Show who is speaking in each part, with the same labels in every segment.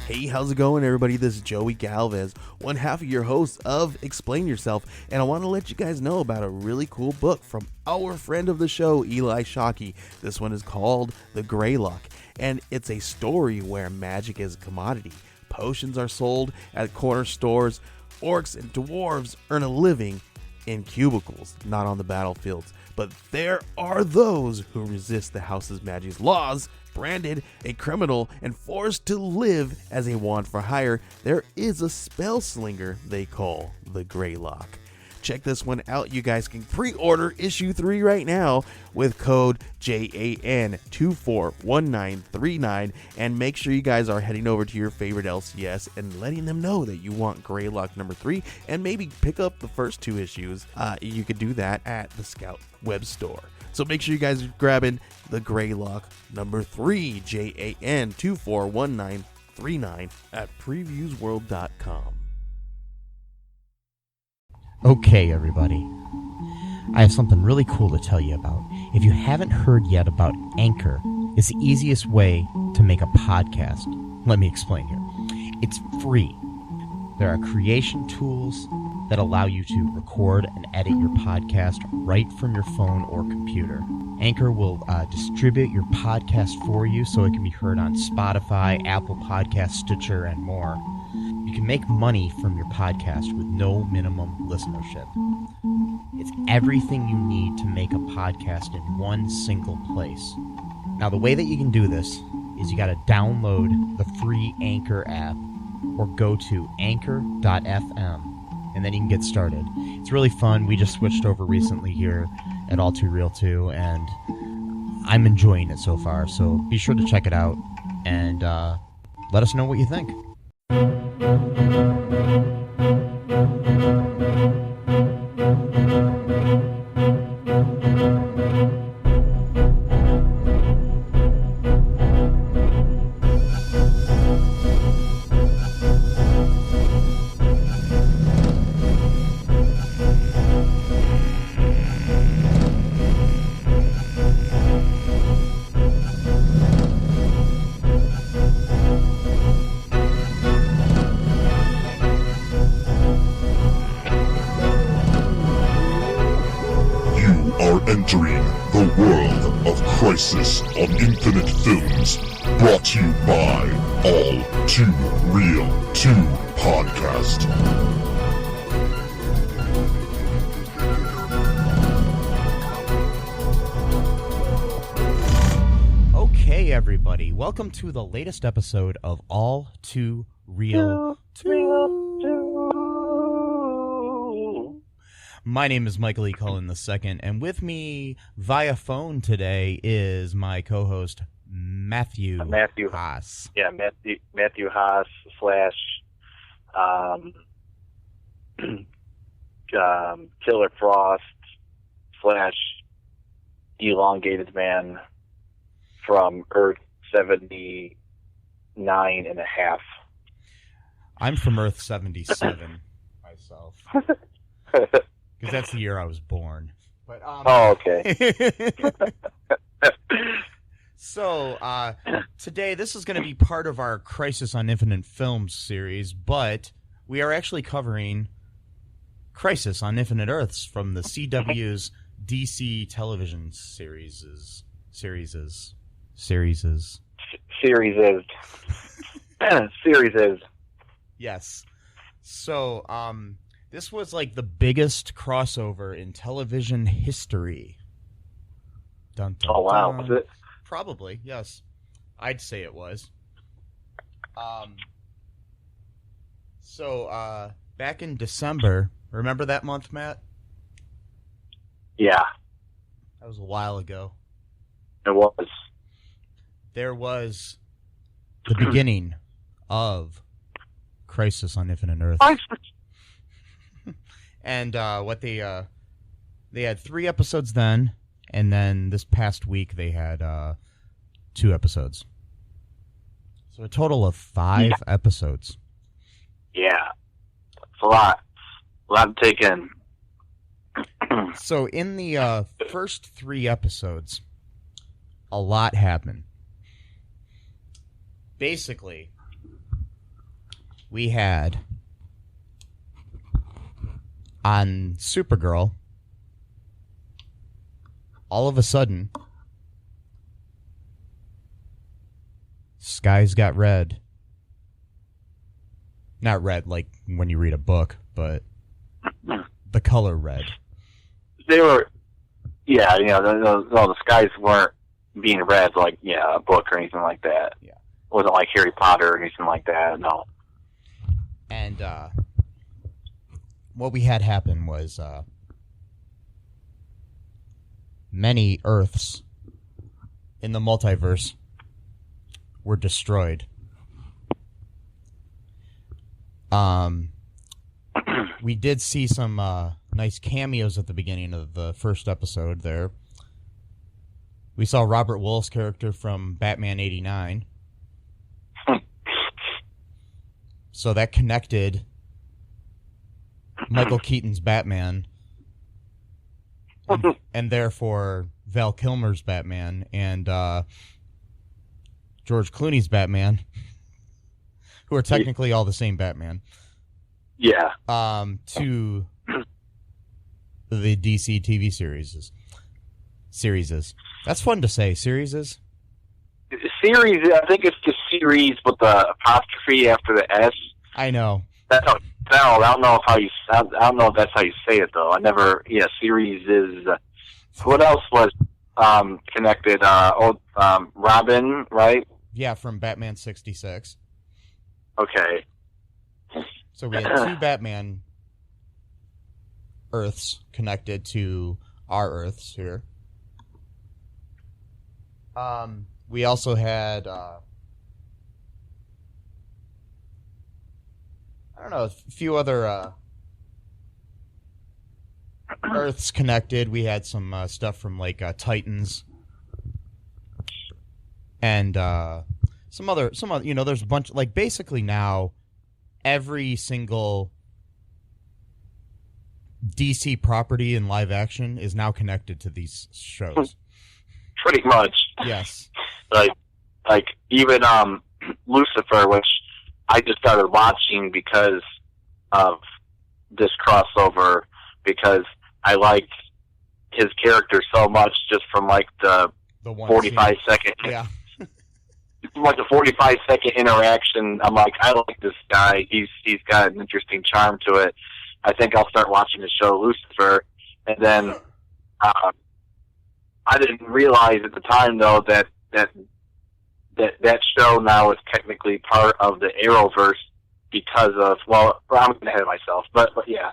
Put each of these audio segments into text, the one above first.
Speaker 1: Hey, how's it going, everybody? This is Joey Galvez, one half of your host of Explain Yourself, and I want to let you guys know about a really cool book from our friend of the show, Eli Shockey. This one is called The Greylock, and it's a story where magic is a commodity. Potions are sold at corner stores. Orcs and dwarves earn a living in cubicles, not on the battlefields. But there are those who resist the house's magic's laws. Branded a criminal and forced to live as a wand for hire, there is a spell slinger they call the Greylock. Check this one out. You guys can pre-order issue 3 right now with code JAN241939, and make sure you guys are heading over to your favorite LCS and letting them know that you want Greylock number 3, and maybe pick up the first 2 issues. You could do that at the Scout web store. So make sure you guys are grabbing the Greylock number 3, JAN241939 at previewsworld.com.
Speaker 2: Okay, everybody. I have something really cool to tell you about. If you haven't heard yet about Anchor, it's the easiest way to make a podcast. Let me explain here. It's free. There are creation tools that allow you to record and edit your podcast right from your phone or computer. Anchor will distribute your podcast for you so it can be heard on Spotify, Apple Podcasts, Stitcher, and more. You can make money from your podcast with no minimum listenership. It's everything you need to make a podcast in one single place. Now, the way that you can do this is you got to download the free Anchor app or go to anchor.fm, and then you can get started. It's really fun. We just switched over recently here at All Too Real 2, and I'm enjoying it so far. So be sure to check it out and let us know what you think.
Speaker 3: Entering the world of Crisis on Infinite Films, brought to you by All Too Real 2 Podcast.
Speaker 2: Okay, everybody, welcome to the latest episode of All Too Real 2. My name is Michael E. Cullen II, and with me via phone today is my co-host, Matthew Haas.
Speaker 4: Yeah, Matthew Haas / Killer Frost / Elongated Man from Earth 79.5.
Speaker 2: I'm from Earth 77 myself. Because that's the year I was born. But,
Speaker 4: oh, okay.
Speaker 2: So, today, this is going to be part of our Crisis on Infinite Films series, but we are actually covering Crisis on Infinite Earths from the CW's DC television series. Yes. So, this was like the biggest crossover in television history. Dun, dun,
Speaker 4: oh, wow.
Speaker 2: dun.
Speaker 4: Was it?
Speaker 2: Probably, yes. I'd say it was. So, back in December, remember that month, Matt?
Speaker 4: Yeah.
Speaker 2: That was a while ago.
Speaker 4: It was.
Speaker 2: There was the beginning of Crisis on Infinite Earths. And what they had 3 episodes then, and then this past week they had 2 episodes. So a total of 5 episodes.
Speaker 4: Yeah, it's a lot to take in.
Speaker 2: So in the first 3 episodes, a lot happened. Basically, we had on Supergirl, all of a sudden, skies got red. Not red like when you read a book, but the color red.
Speaker 4: They were, yeah, the skies weren't being read like, a book or anything like that.
Speaker 2: Yeah.
Speaker 4: It wasn't like Harry Potter or anything like that, no.
Speaker 2: And what we had happen was many Earths in the multiverse were destroyed. We did see some nice cameos at the beginning of the first episode there. We saw Robert Wuhl's character from Batman 89. So that connected Michael Keaton's Batman and therefore Val Kilmer's Batman and George Clooney's Batman, who are technically all the same Batman.
Speaker 4: Yeah.
Speaker 2: To the DC TV series. That's fun to say. Series.
Speaker 4: Series. I think it's just series with the apostrophe after the S.
Speaker 2: I know.
Speaker 4: I don't know if that's how you say it though. I never. Yeah, series is. What else was connected? Robin, right?
Speaker 2: Yeah, from Batman 66.
Speaker 4: Okay.
Speaker 2: So we had two Batman Earths connected to our Earths here. We also had, a few other Earths connected. We had some stuff from like Titans and some other. There's a bunch. Like basically now, every single DC property in live action is now connected to these shows.
Speaker 4: Pretty much.
Speaker 2: Yes.
Speaker 4: Like even Lucifer, which I just started watching because of this crossover, because I liked his character so much just from like the 45-second.
Speaker 2: Yeah.
Speaker 4: Like a 45-second interaction. I'm like, I like this guy. He's got an interesting charm to it. I think I'll start watching the show Lucifer. And then I didn't realize at the time though that show now is technically part of the Arrowverse because of, well, I'm getting ahead of myself, but yeah.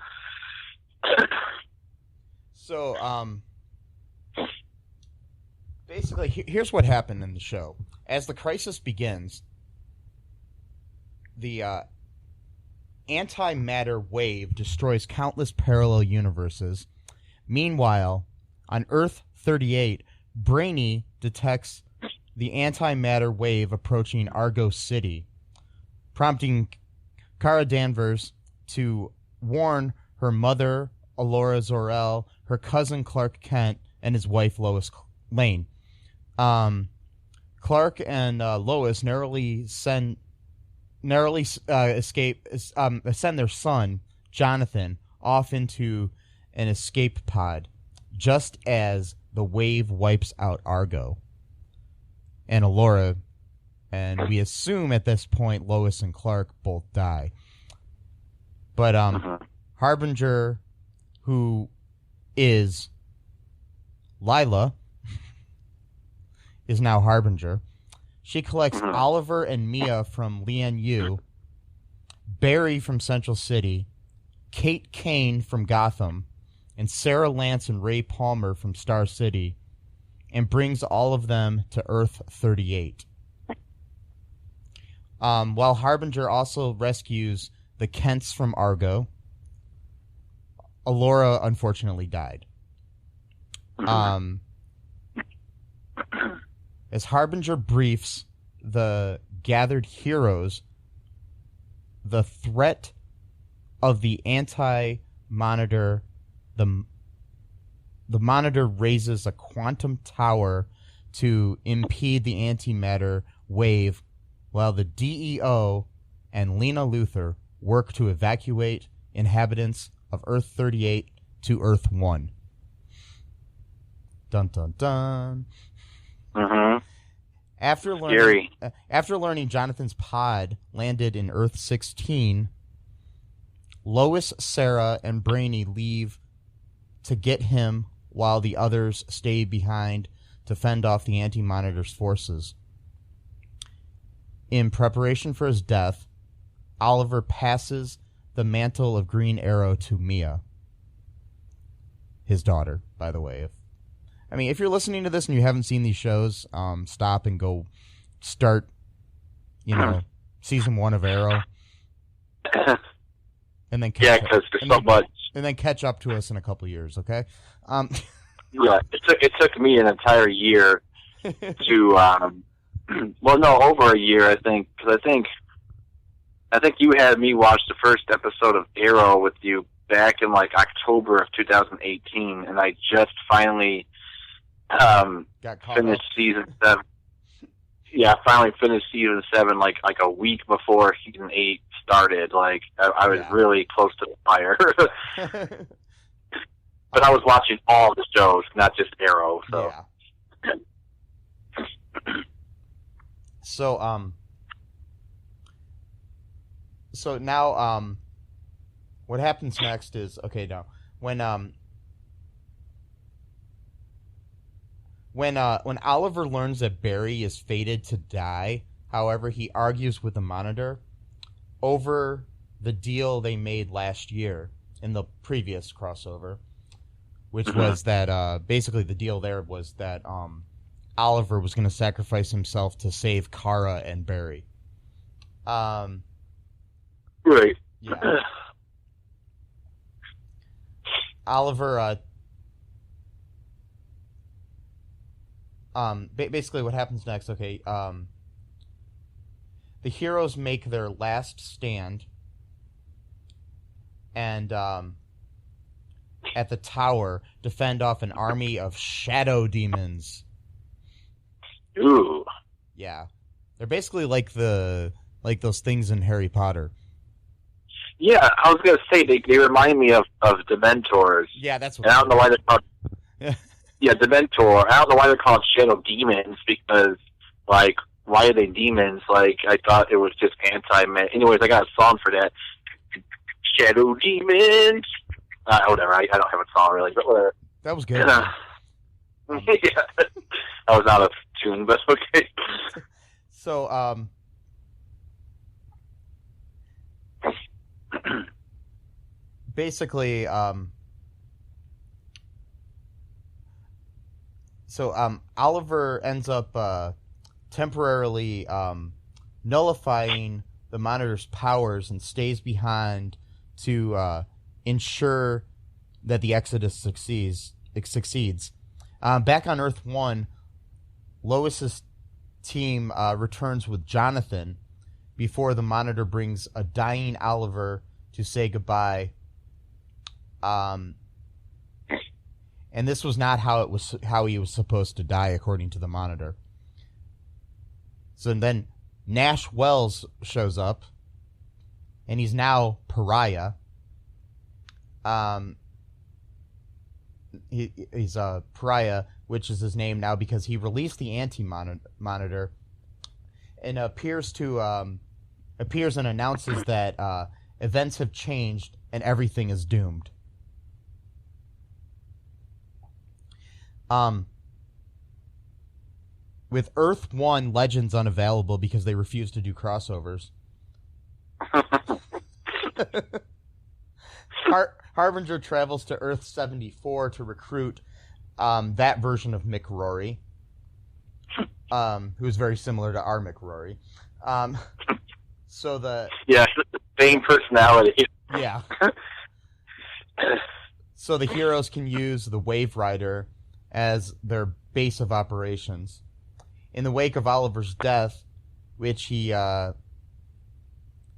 Speaker 2: So basically here's what happened in the show. As the crisis begins, the antimatter wave destroys countless parallel universes. Meanwhile, on Earth 38, Brainy detects the antimatter wave approaching Argo City, prompting Kara Danvers to warn her mother, Alora Zor-El, her cousin Clark Kent, and his wife Lois Lane. Clark and Lois narrowly send their son Jonathan off into an escape pod, just as the wave wipes out Argo and Alora, and we assume at this point Lois and Clark both die. But Harbinger, who is Lila, is now Harbinger. She collects Oliver and Mia from Lian Yu, Barry from Central City, Kate Kane from Gotham, and Sarah Lance and Ray Palmer from Star City, and brings all of them to Earth 38. While Harbinger also rescues the Kents from Argo, Alora unfortunately died. As Harbinger briefs the gathered heroes, the threat of the anti-monitor, the monitor raises a quantum tower to impede the antimatter wave, while the DEO and Lena Luthor work to evacuate inhabitants of Earth-38 to Earth-1. Dun dun dun.
Speaker 4: Mm-hmm.
Speaker 2: After learning Jonathan's pod landed in Earth-16, Lois, Sarah, and Brainy leave to get him while the others stay behind to fend off the Anti-Monitor's forces. In preparation for his death, Oliver passes the mantle of Green Arrow to Mia, his daughter, by the way. If you're listening to this and you haven't seen these shows, stop and go start, season 1 of Arrow. And then
Speaker 4: because there's so much.
Speaker 2: And then catch up to us in a couple years, okay?
Speaker 4: Yeah, it took me an entire year to, over a year, I think, because I think you had me watch the first episode of Arrow with you back in October of 2018, and I just finally finished season 7. Yeah, I finally finished season 7 like a week before season 8 started. I was really close to the fire. But I was watching all the shows, not just Arrow. So.
Speaker 2: Yeah. So now, what happens next is when Oliver learns that Barry is fated to die, however, he argues with the Monitor over the deal they made last year in the previous crossover, which was that basically the deal there was that Oliver was going to sacrifice himself to save Kara and Barry.
Speaker 4: Right.
Speaker 2: Yeah. Oliver, basically what happens next, the heroes make their last stand, and at the tower defend off an army of shadow demons.
Speaker 4: Ooh.
Speaker 2: Yeah. They're basically like those things in Harry Potter.
Speaker 4: Yeah, I was gonna say they remind me of Dementors.
Speaker 2: Yeah, that's what.
Speaker 4: And I don't know why they're called. Yeah, Dementor. I don't know why they're called Shadow Demons, because why are they demons? I thought it was just anti-man. Anyways, I got a song for that. Shadow Demons. Whatever. I don't have a song really, but whatever.
Speaker 2: That was good.
Speaker 4: Yeah, I was out of tune, but okay.
Speaker 2: So, basically, Oliver ends up temporarily nullifying the Monitor's powers and stays behind to ensure that the Exodus succeeds. Back on Earth-1, Lois's team returns with Jonathan before the Monitor brings a dying Oliver to say goodbye. And this was not how he was supposed to die, according to the Monitor. So then Nash Wells shows up, and he's now Pariah. He's a Pariah, which is his name now because he released the Anti-Monitor, and appears and announces that events have changed and everything is doomed. With Earth-1 Legends unavailable because they refuse to do crossovers, Harbinger travels to Earth-74 to recruit that version of Mick Rory, who's very similar to our Mick Rory.
Speaker 4: Yeah, same personality.
Speaker 2: Yeah. So the heroes can use the Wave Rider as their base of operations. In the wake of Oliver's death, which he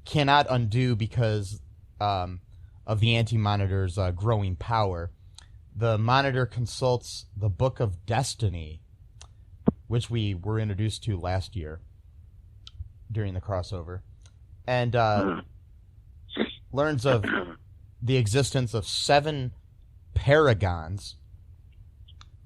Speaker 2: cannot undo because of the Anti-Monitor's growing power, the Monitor consults the Book of Destiny, which we were introduced to last year during the crossover. and learns of the existence of 7 paragons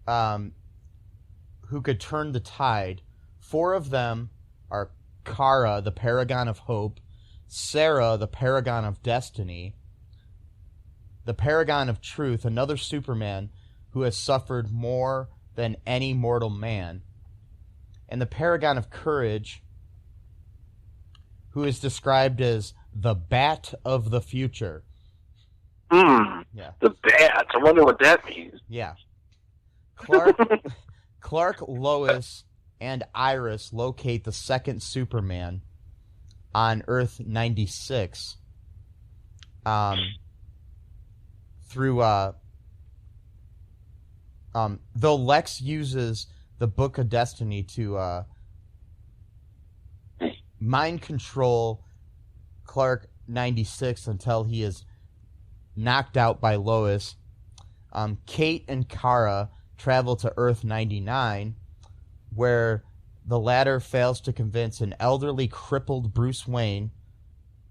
Speaker 2: who could turn the tide. 4 of them are Kara, the paragon of hope, Sarah, the paragon of destiny, the paragon of truth, another Superman who has suffered more than any mortal man, and the paragon of courage, who is described as the bat of the future. Yeah.
Speaker 4: The bat. I wonder what that means.
Speaker 2: Yeah. Clark, Lois, and Iris locate the second Superman on Earth 96 through though Lex uses the Book of Destiny to mind control Clark 96 until he is knocked out by Lois. Kate and Kara travel to Earth 99, where the latter fails to convince an elderly, crippled Bruce Wayne,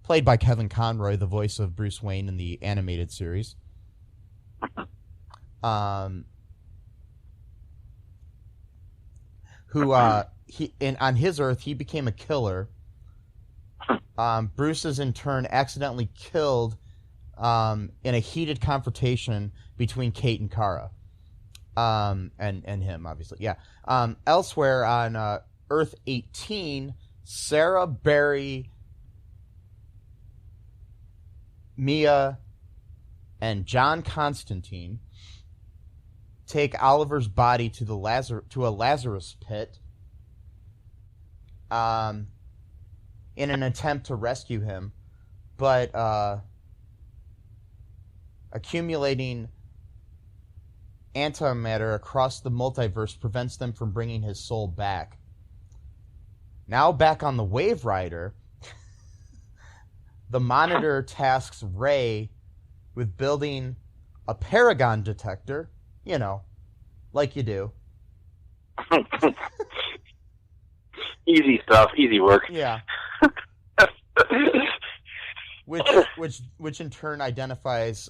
Speaker 2: played by Kevin Conroy, the voice of Bruce Wayne in the animated series. On his Earth, he became a killer. Bruce is in turn accidentally killed in a heated confrontation between Kate and Kara. And him, obviously, yeah. Elsewhere on Earth 18, Sarah, Barry, Mia, and John Constantine take Oliver's body to a Lazarus pit in an attempt to rescue him, but accumulating antimatter across the multiverse prevents them from bringing his soul back. Now back on the Wave Rider, the Monitor tasks Ray with building a Paragon detector, you know, like you do.
Speaker 4: Easy stuff, easy work.
Speaker 2: Yeah. Which in turn identifies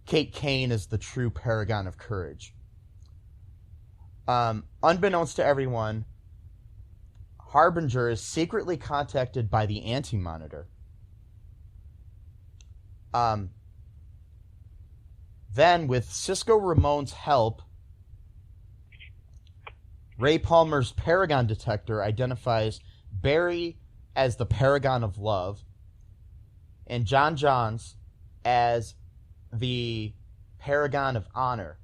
Speaker 2: Kate Kane as the true paragon of courage. Unbeknownst to everyone, Harbinger is secretly contacted by the Anti-Monitor. Then, with Cisco Ramon's help, Ray Palmer's Paragon detector identifies Barry as the Paragon of Love and John Johns as the Paragon of Honor.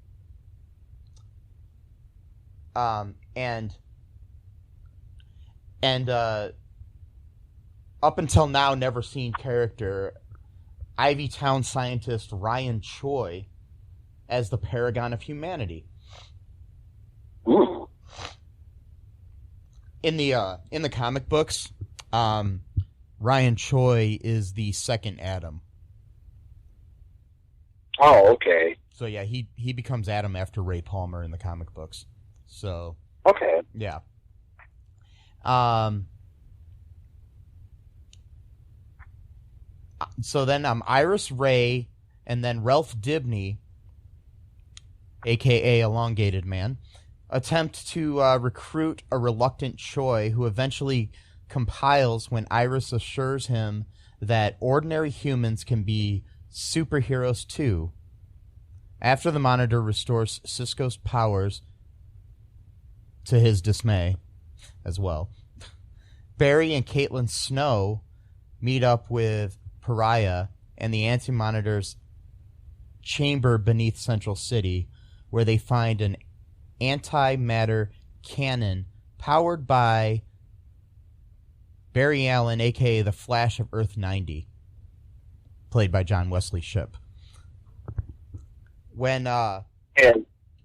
Speaker 2: And up until now, never seen character, Ivy Town scientist Ryan Choi as the Paragon of Humanity.
Speaker 4: Ooh.
Speaker 2: In the comic books, Ryan Choi is the second Adam.
Speaker 4: Oh, okay.
Speaker 2: So yeah, he becomes Adam after Ray Palmer in the comic books. So
Speaker 4: okay,
Speaker 2: yeah. So then Iris Ray and then Ralph Dibny, a.k.a. Elongated Man, attempt to recruit a reluctant Choi, who eventually compiles when Iris assures him that ordinary humans can be superheroes too. After the Monitor restores Cisco's powers, to his dismay as well, Barry and Caitlin Snow meet up with Pariah and the Anti-Monitor's chamber beneath Central City, where they find an antimatter cannon powered by Barry Allen, a.k.a. the Flash of Earth 90, played by John Wesley Shipp. When,
Speaker 4: and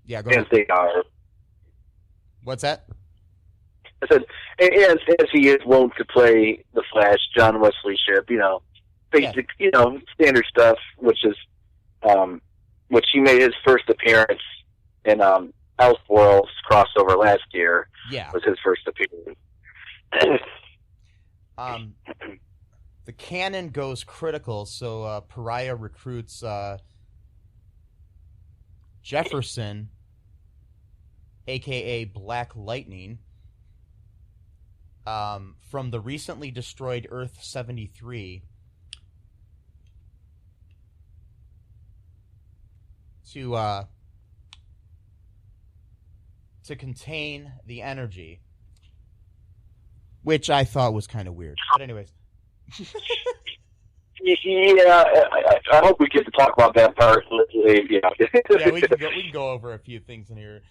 Speaker 2: yeah, go ahead.
Speaker 4: As they are.
Speaker 2: What's that?
Speaker 4: I said, as he is wont to play the Flash, John Wesley Shipp, you know, basic, you know, standard stuff, which is, which he made his first appearance in Elseworlds crossover last year.
Speaker 2: Yeah.
Speaker 4: Was his first appearance.
Speaker 2: the cannon goes critical, so Pariah recruits Jefferson, a.k.a. Black Lightning, from the recently destroyed Earth-73 to contain the energy, which I thought was kind of weird. But anyways.
Speaker 4: Yeah, I hope we get to talk about that part. Yeah,
Speaker 2: yeah, we can go over a few things in here.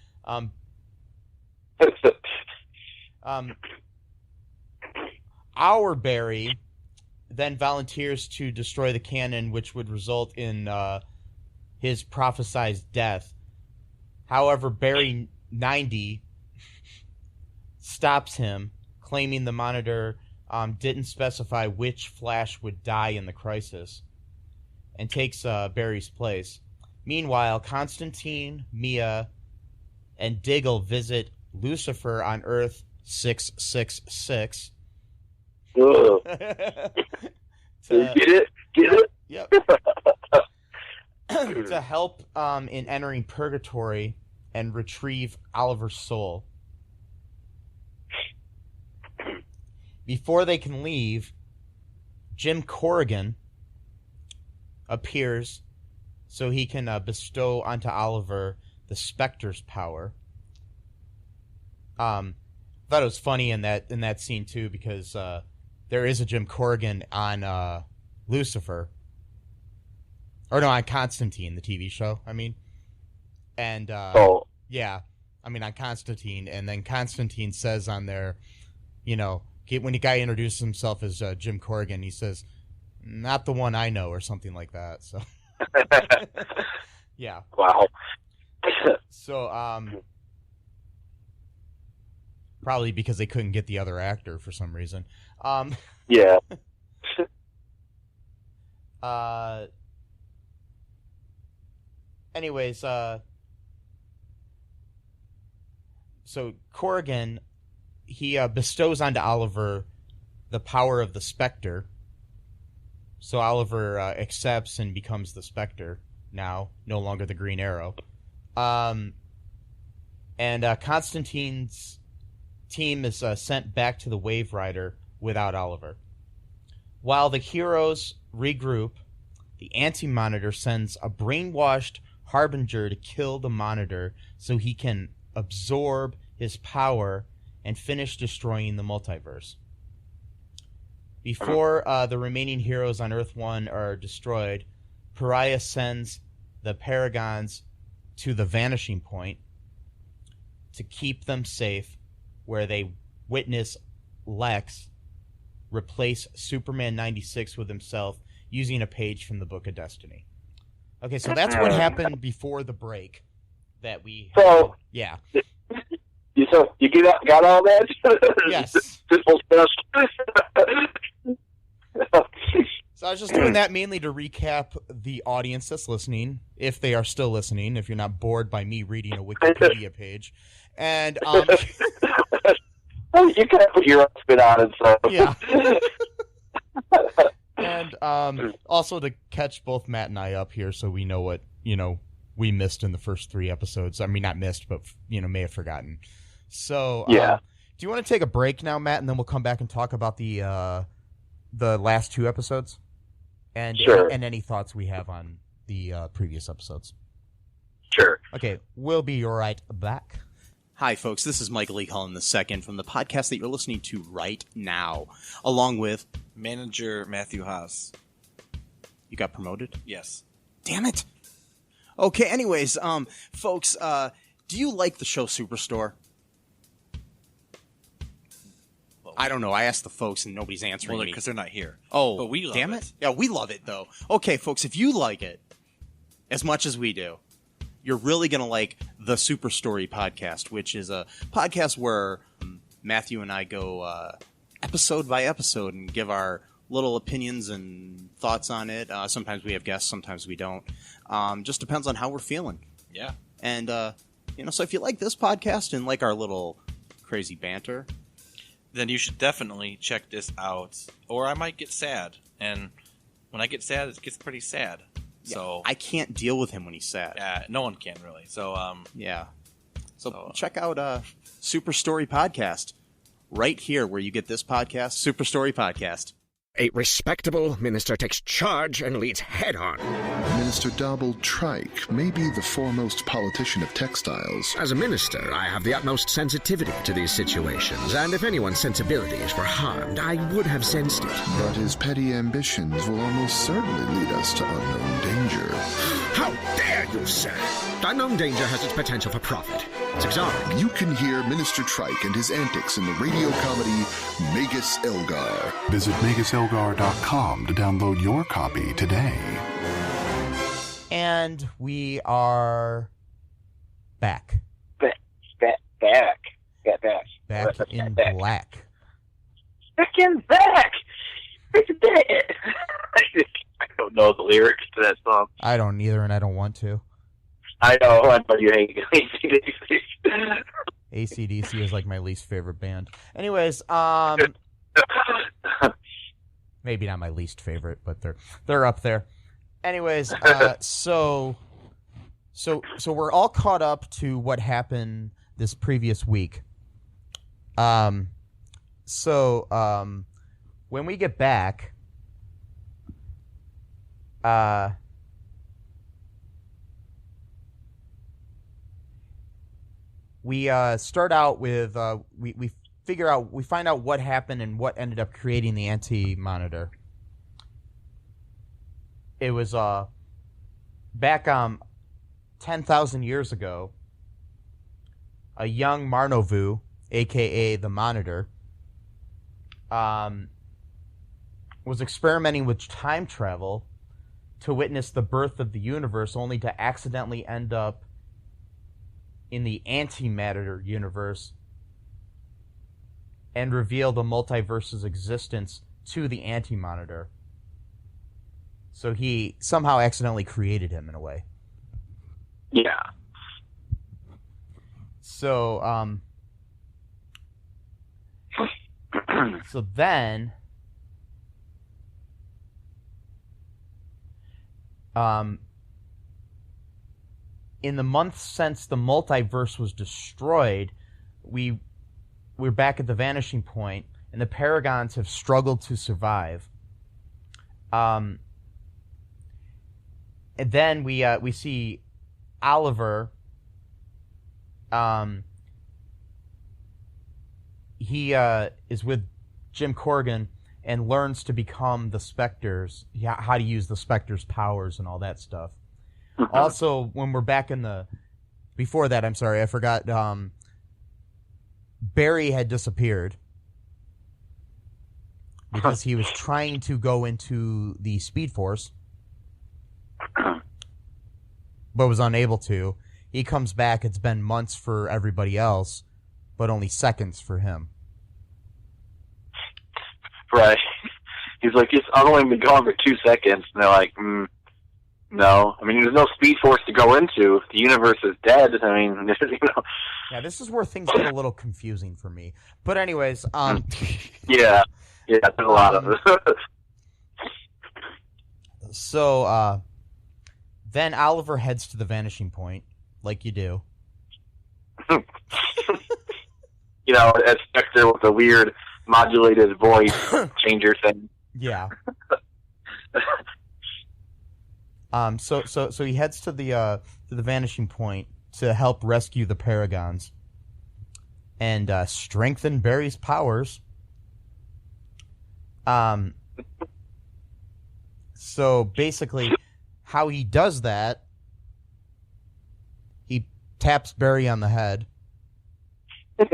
Speaker 2: Our Barry then volunteers to destroy the cannon, which would result in his prophesized death. However, Barry 90 stops him, claiming the Monitor didn't specify which Flash would die in the crisis, and takes Barry's place. Meanwhile, Constantine, Mia, and Diggle visit Lucifer on Earth 666.
Speaker 4: Get it? Get it?
Speaker 2: Yep. To help in entering Purgatory and retrieve Oliver's soul. Before they can leave, Jim Corrigan appears so he can bestow onto Oliver the Spectre's power. I thought it was funny in that scene too, because there is a Jim Corrigan on Lucifer. Or no, on Constantine, the TV show, I mean. And, yeah, I mean, on Constantine. And then Constantine says on there, you know, when the guy introduces himself as Jim Corrigan, he says, "Not the one I know," or something like that. So, yeah.
Speaker 4: Wow.
Speaker 2: So, probably because they couldn't get the other actor for some reason.
Speaker 4: Yeah.
Speaker 2: Anyways, so Corrigan, he bestows onto Oliver the power of the Spectre. So Oliver accepts and becomes the Spectre now, no longer the Green Arrow. And Constantine's team is sent back to the Wave Rider without Oliver. While the heroes regroup, the Anti-Monitor sends a brainwashed Harbinger to kill the Monitor so he can absorb his power and finish destroying the multiverse. Before the remaining heroes on Earth-1 are destroyed, Pariah sends the Paragons to the Vanishing Point to keep them safe, where they witness Lex replace Superman 96 with himself using a page from the Book of Destiny. Okay, so that's what happened before the break that we had.
Speaker 4: So,
Speaker 2: yeah.
Speaker 4: You got all that?
Speaker 2: Yes.
Speaker 4: Simple stuff.
Speaker 2: So I was just doing that mainly to recap the audience that's listening, if they are still listening, if you're not bored by me reading a Wikipedia page. And
Speaker 4: You kind of put your own spin on it, so.
Speaker 2: Yeah. And also to catch both Matt and I up here so we know what, we missed in the first 3 episodes. I mean, not missed, but, may have forgotten. So,
Speaker 4: yeah.
Speaker 2: Do you want to take a break now, Matt, and then we'll come back and talk about the last 2 episodes? And,
Speaker 4: sure.
Speaker 2: And any thoughts we have on the previous episodes?
Speaker 4: Sure.
Speaker 2: Okay, we'll be right back. Hi, folks. This is Michael E. Cullen II from the podcast that you're listening to right now, along with
Speaker 5: manager Matthew Haas.
Speaker 2: You got promoted?
Speaker 5: Yes.
Speaker 2: Damn it. Okay, anyways, folks, do you like the show Superstore? Well, I don't know. I asked the folks and nobody's answering me.
Speaker 5: Because they're not here.
Speaker 2: Oh,
Speaker 5: but we love
Speaker 2: damn it. Yeah, we love it, though. Okay, folks, if you like it as much as we do, you're really going to like the Super Story podcast, which is a podcast where Matthew and I go episode by episode and give our little opinions and thoughts on it. Sometimes we have guests, sometimes we don't. Just depends on how we're feeling.
Speaker 5: Yeah.
Speaker 2: And, so if you like this podcast and like our little crazy banter,
Speaker 5: then you should definitely check this out. Or I might get sad, and when I get sad, it gets pretty sad.
Speaker 2: Yeah,
Speaker 5: So
Speaker 2: I can't deal with him when he's sad.
Speaker 5: yeah, no one can really. So
Speaker 2: Yeah. So check out Super Story Podcast right here where you get this podcast, Super Story Podcast.
Speaker 6: A respectable minister takes charge and leads head-on.
Speaker 3: Minister Dobble Trike may be the foremost politician of textiles.
Speaker 6: As a minister, I have the utmost sensitivity to these situations, and if anyone's sensibilities were harmed, I would have sensed it.
Speaker 3: But his petty ambitions will almost certainly lead us to unknown danger.
Speaker 6: How dare you, sir! Unknown danger has its potential for profit. It's exotic.
Speaker 3: You can hear Minister Trike and his antics in the radio comedy Magus Elgar.
Speaker 7: Visit MagusElgar.com to download your copy today.
Speaker 2: And we are back.
Speaker 4: Back.
Speaker 2: Back in black.
Speaker 4: Back in black. I don't know the lyrics to that song.
Speaker 2: I don't either, and I don't want to.
Speaker 4: I know you hate AC/DC.
Speaker 2: AC/DC is like my least favorite band. Anyways, maybe not my least favorite, but they're up there. Anyways, so we're all caught up to what happened this previous week. When we get back, we start out with we find out what happened and what ended up creating the Anti-Monitor. It was back 10,000 years ago. A young Marnovu, aka the Monitor, was experimenting with time travel to witness the birth of the universe, only to accidentally end up in the antimatter universe and reveal the multiverse's existence to the Anti-Monitor. So he somehow accidentally created him in a way.
Speaker 4: Yeah.
Speaker 2: So, so then, in the months since the multiverse was destroyed, we're back at the vanishing point, and the Paragons have struggled to survive. And then we see Oliver. He is with Jim Corrigan and learns to become the Spectres, how to use the Spectres' powers and all that stuff. Also, when we're back in the... Before that, I'm sorry, I forgot. Barry had disappeared because he was trying to go into the Speed Force, but was unable to. He comes back. It's been months for everybody else, but only seconds for him.
Speaker 4: Right. He's like, I've only been gone for 2 seconds. And they're like, no. I mean, there's no Speed Force to go into. The universe is dead. I mean, you know.
Speaker 2: Yeah, this is where things get a little confusing for me. But anyways,
Speaker 4: yeah, there's a lot of it.
Speaker 2: So, then Oliver heads to the vanishing point, like you do.
Speaker 4: You know, as Spectre with a weird modulated voice changer thing.
Speaker 2: Yeah. So he heads to the vanishing point to help rescue the Paragons and strengthen Barry's powers. So basically, how he does that, he taps Barry on the head. And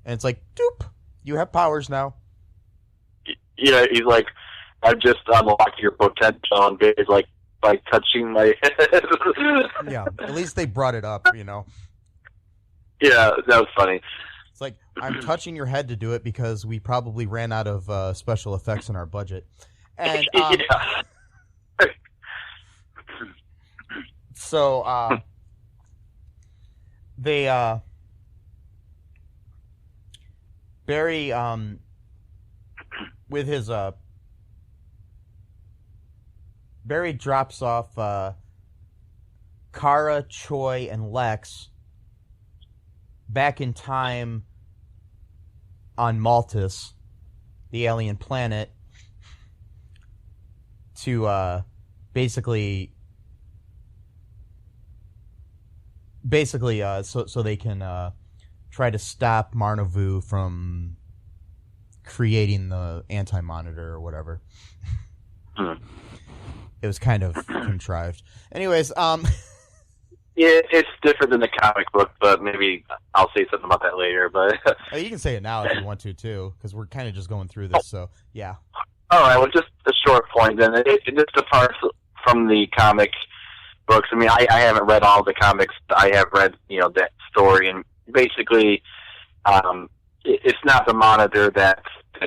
Speaker 2: it's like, doop, you have powers now.
Speaker 4: Yeah, he's like, I've just unlocked your potential, and Barry's like, by touching my head.
Speaker 2: Yeah, at least they brought it up, you know.
Speaker 4: Yeah, that was funny.
Speaker 2: It's like, I'm touching your head to do it because we probably ran out of special effects in our budget. And,
Speaker 4: yeah.
Speaker 2: So, Barry, with his Barry drops off Kara, Choi, and Lex back in time on Maltus, the alien planet, to basically so they can try to stop Marnovu from creating the anti-monitor or whatever. It was kind of contrived. Anyways,
Speaker 4: yeah, it's different than the comic book, but maybe I'll say something about that later. But
Speaker 2: you can say it now if you want to too, because we're kind of just going through this. So yeah.
Speaker 4: All right. Well, just a short point then. It just departs from the comic books. I mean, I haven't read all the comics. I have read that story, and basically, it's not the Monitor that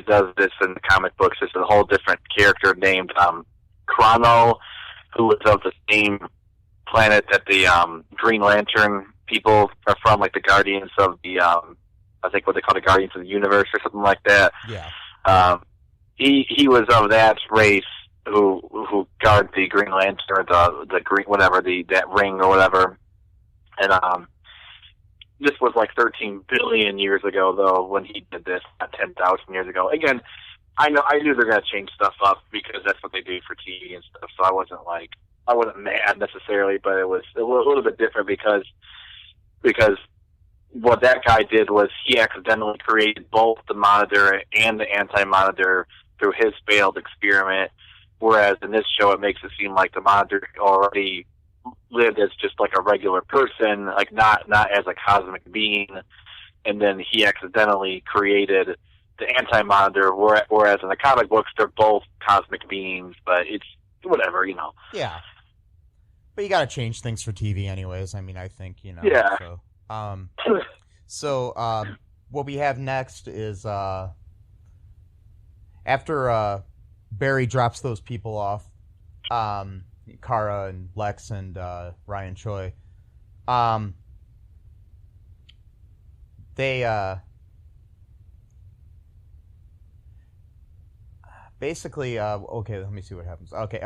Speaker 4: does this in the comic books. It's a whole different character named Chrono, who was of the same planet that the Green Lantern people are from, like the Guardians of the I think what they call the Guardians of the Universe or something like that.
Speaker 2: Yeah.
Speaker 4: He was of that race who guard the Green Lantern, the green whatever that ring or whatever, and this was like 13 billion years ago though when he did this, not 10,000 years ago. Again, I knew they're gonna change stuff up because that's what they do for TV and stuff. So I wasn't mad necessarily, but it was a little bit different because what that guy did was he accidentally created both the Monitor and the Anti-Monitor through his failed experiment, whereas in this show it makes it seem like the Monitor already lived as just like a regular person, like not as a cosmic being, and then he accidentally created the Anti-Monitor, whereas in the comic books they're both cosmic beings, but it's whatever,
Speaker 2: Yeah. But you gotta change things for TV anyways. I mean, I think,
Speaker 4: Yeah.
Speaker 2: So, what we have next is, after, Barry drops those people off, Kara and Lex and, Ryan Choi, they, basically, okay, let me see what happens. Okay,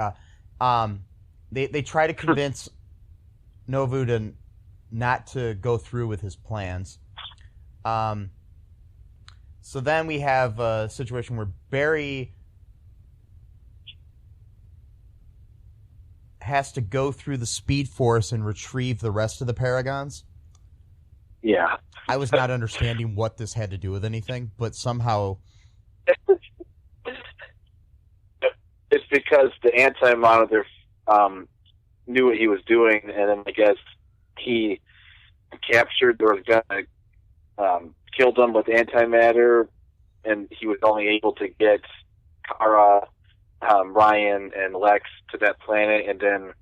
Speaker 2: they try to convince Novu to not to go through with his plans. So then we have a situation where Barry has to go through the Speed Force and retrieve the rest of the Paragons.
Speaker 4: Yeah.
Speaker 2: I was not understanding what this had to do with anything, but somehow...
Speaker 4: It's because the Anti-Monitor knew what he was doing, and then I guess he captured or was gonna kill them with antimatter, and he was only able to get Kara, Ryan, and Lex to that planet, and then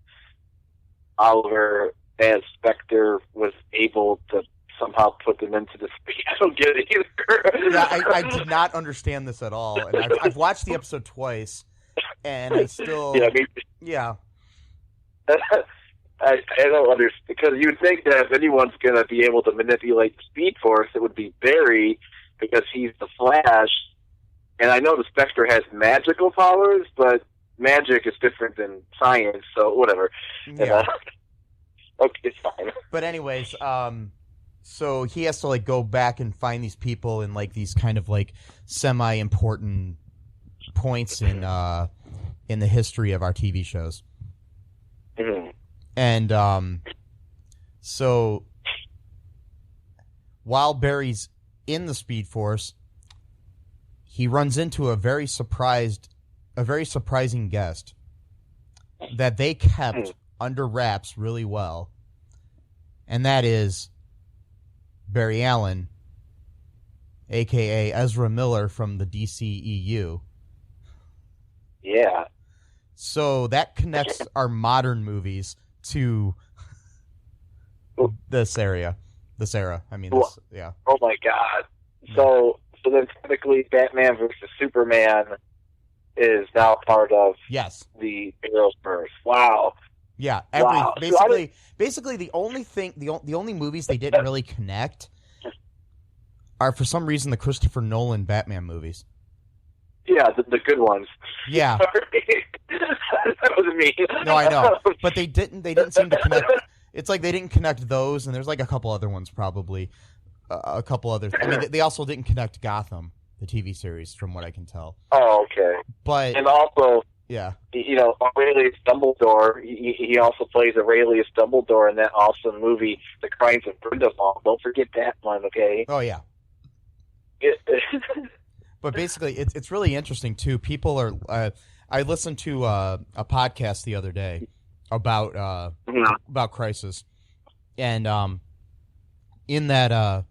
Speaker 4: Oliver, as Spectre, was able to somehow put them into the speed. I don't get it either.
Speaker 2: Yeah, I did not understand this at all, and I've watched the episode twice, and I still...
Speaker 4: Yeah. I don't understand, because you'd think that if anyone's going to be able to manipulate the Speed Force, it would be Barry, because he's the Flash. And I know the Spectre has magical powers, but magic is different than science, so whatever.
Speaker 2: Yeah.
Speaker 4: Okay, it's fine.
Speaker 2: But anyways, so he has to go back and find these people in these kind of semi-important points in the history of our TV shows.
Speaker 4: Mm-hmm.
Speaker 2: And so while Barry's in the Speed Force, he runs into a very surprising guest that they kept under wraps really well, and that is Barry Allen, a.k.a. Ezra Miller from the DCEU.
Speaker 4: Yeah.
Speaker 2: So that connects our modern movies to this era. I mean, yeah.
Speaker 4: Oh my God. So then technically Batman versus Superman is now part of the Arrowverse. Wow.
Speaker 2: Yeah.
Speaker 4: Wow.
Speaker 2: Basically the only movies they didn't really connect are for some reason the Christopher Nolan Batman movies.
Speaker 4: Yeah, the good ones.
Speaker 2: Yeah.
Speaker 4: Sorry. That wasn't me.
Speaker 2: No, I know. But they didn't seem to connect. It's like they didn't connect those, and there's like a couple other ones probably. A couple other. I mean, they also didn't connect Gotham, the TV series, from what I can tell.
Speaker 4: Oh, okay.
Speaker 2: But
Speaker 4: and also,
Speaker 2: yeah,
Speaker 4: Aurelius Dumbledore. He also plays Aurelius Dumbledore in that awesome movie, The Crimes of Grindelwald. Don't forget that one, okay?
Speaker 2: Oh yeah. But basically, it's really interesting too. People are. I listened to a podcast the other day about Crisis, and in that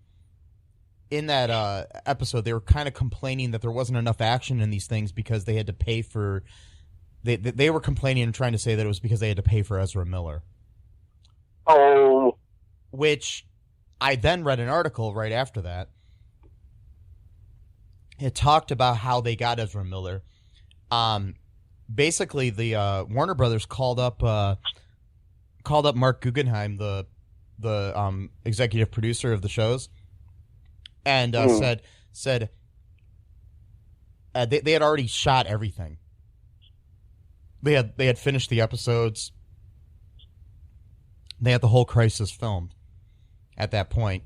Speaker 2: episode, they were kind of complaining that there wasn't enough action in these things because they had to pay for. They were complaining and trying to say that it was because they had to pay for Ezra Miller.
Speaker 4: Oh.
Speaker 2: Which I then read an article right after that. It talked about how they got Ezra Miller. Basically, the Warner Brothers called up Mark Guggenheim, the executive producer of the shows, and said they had already shot everything. They had finished the episodes. They had the whole Crisis filmed at that point,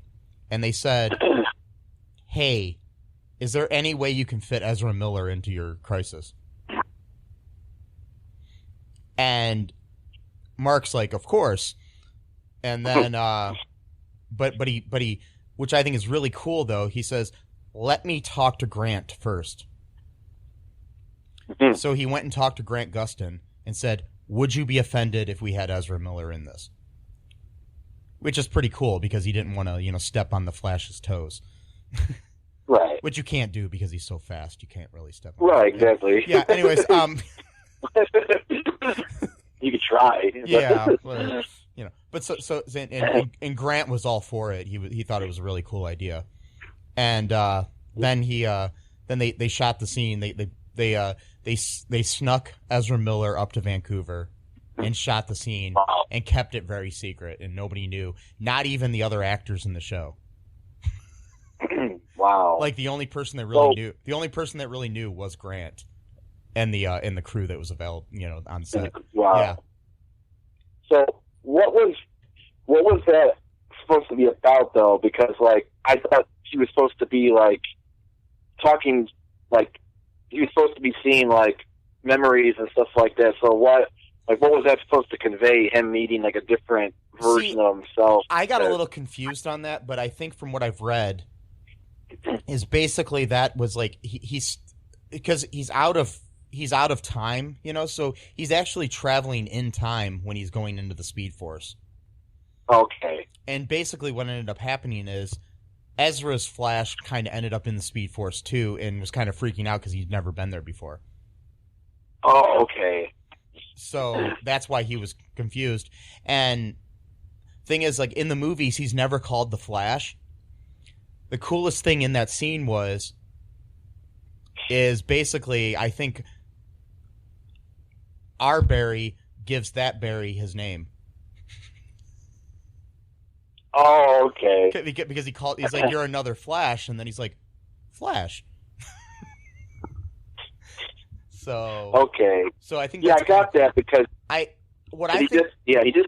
Speaker 2: and they said, "Hey, is there any way you can fit Ezra Miller into your Crisis?" And Mark's like, "Of course." And then, but he, which I think is really cool though. He says, "Let me talk to Grant first." So he went and talked to Grant Gustin and said, "Would you be offended if we had Ezra Miller in this?" Which is pretty cool because he didn't want to, step on the Flash's toes.
Speaker 4: Right.
Speaker 2: Which you can't do because he's so fast. You can't really step on
Speaker 4: Right, exactly.
Speaker 2: Yeah, anyways,
Speaker 4: you could try.
Speaker 2: Yeah, but, and Grant was all for it. He thought it was a really cool idea. And then they shot the scene. They snuck Ezra Miller up to Vancouver and shot the scene and kept it very secret, and nobody knew. Not even the other actors in the show.
Speaker 4: Wow!
Speaker 2: Like the only person that really knew was Grant and the crew that was available, on set.
Speaker 4: Wow.
Speaker 2: Yeah.
Speaker 4: So what was that supposed to be about though? Because I thought he was supposed to be talking, he was supposed to be seeing memories and stuff like that. So what was that supposed to convey? Him meeting a different version of himself?
Speaker 2: I got a little confused on that, but I think from what I've read is basically that was he's because he's out of time, so he's actually traveling in time when he's going into the Speed Force.
Speaker 4: Okay.
Speaker 2: And basically what ended up happening is Ezra's Flash kind of ended up in the Speed Force too and was kind of freaking out because he'd never been there before.
Speaker 4: Oh, okay.
Speaker 2: So that's why he was confused. And thing is, in the movies, he's never called the Flash. The coolest thing in that scene is basically, I think, our Barry gives that Barry his name.
Speaker 4: Oh, okay.
Speaker 2: Because he's like, "You're another Flash," and then he's like, "Flash." So
Speaker 4: okay.
Speaker 2: So I think
Speaker 4: I got that because
Speaker 2: he
Speaker 4: did.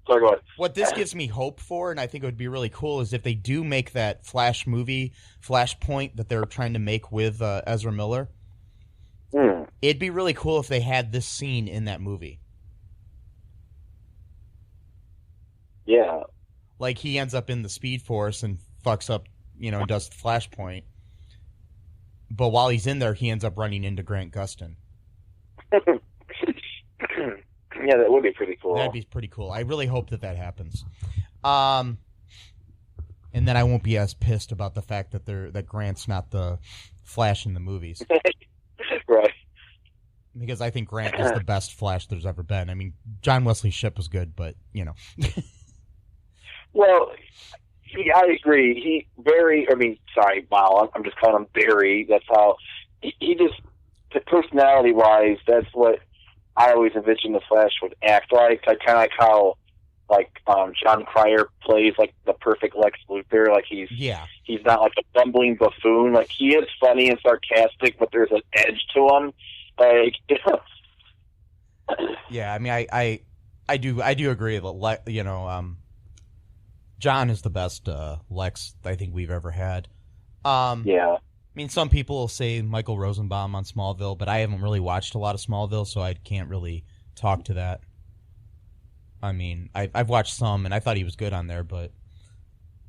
Speaker 4: Sorry, go ahead.
Speaker 2: What this gives me hope for, and I think it would be really cool, is if they do make that Flash movie, Flashpoint, that they're trying to make with Ezra Miller. It'd be really cool if they had this scene in that movie.
Speaker 4: Yeah.
Speaker 2: He ends up in the Speed Force and fucks up, and does Flashpoint. But while he's in there, he ends up running into Grant Gustin.
Speaker 4: Yeah, that would be pretty cool.
Speaker 2: That'd be pretty cool. I really hope that happens. And then I won't be as pissed about the fact that Grant's not the Flash in the movies.
Speaker 4: Right.
Speaker 2: Because I think Grant is the best Flash there's ever been. I mean, John Wesley Shipp was good, but,
Speaker 4: Well, I agree. Wow, I'm just calling him Barry. That's how he just, personality-wise, that's what I always envisioned the Flash would act like. Kind of like how John Cryer plays like the perfect Lex Luthor. Like he's not like a bumbling buffoon. Like he is funny and sarcastic, but there's an edge to him. Like
Speaker 2: yeah, I mean, I do agree that John is the best Lex I think we've ever had.
Speaker 4: Yeah.
Speaker 2: I mean, some people will say Michael Rosenbaum on Smallville, but I haven't really watched a lot of Smallville, so I can't really talk to that. I mean, I've watched some, and I thought he was good on there,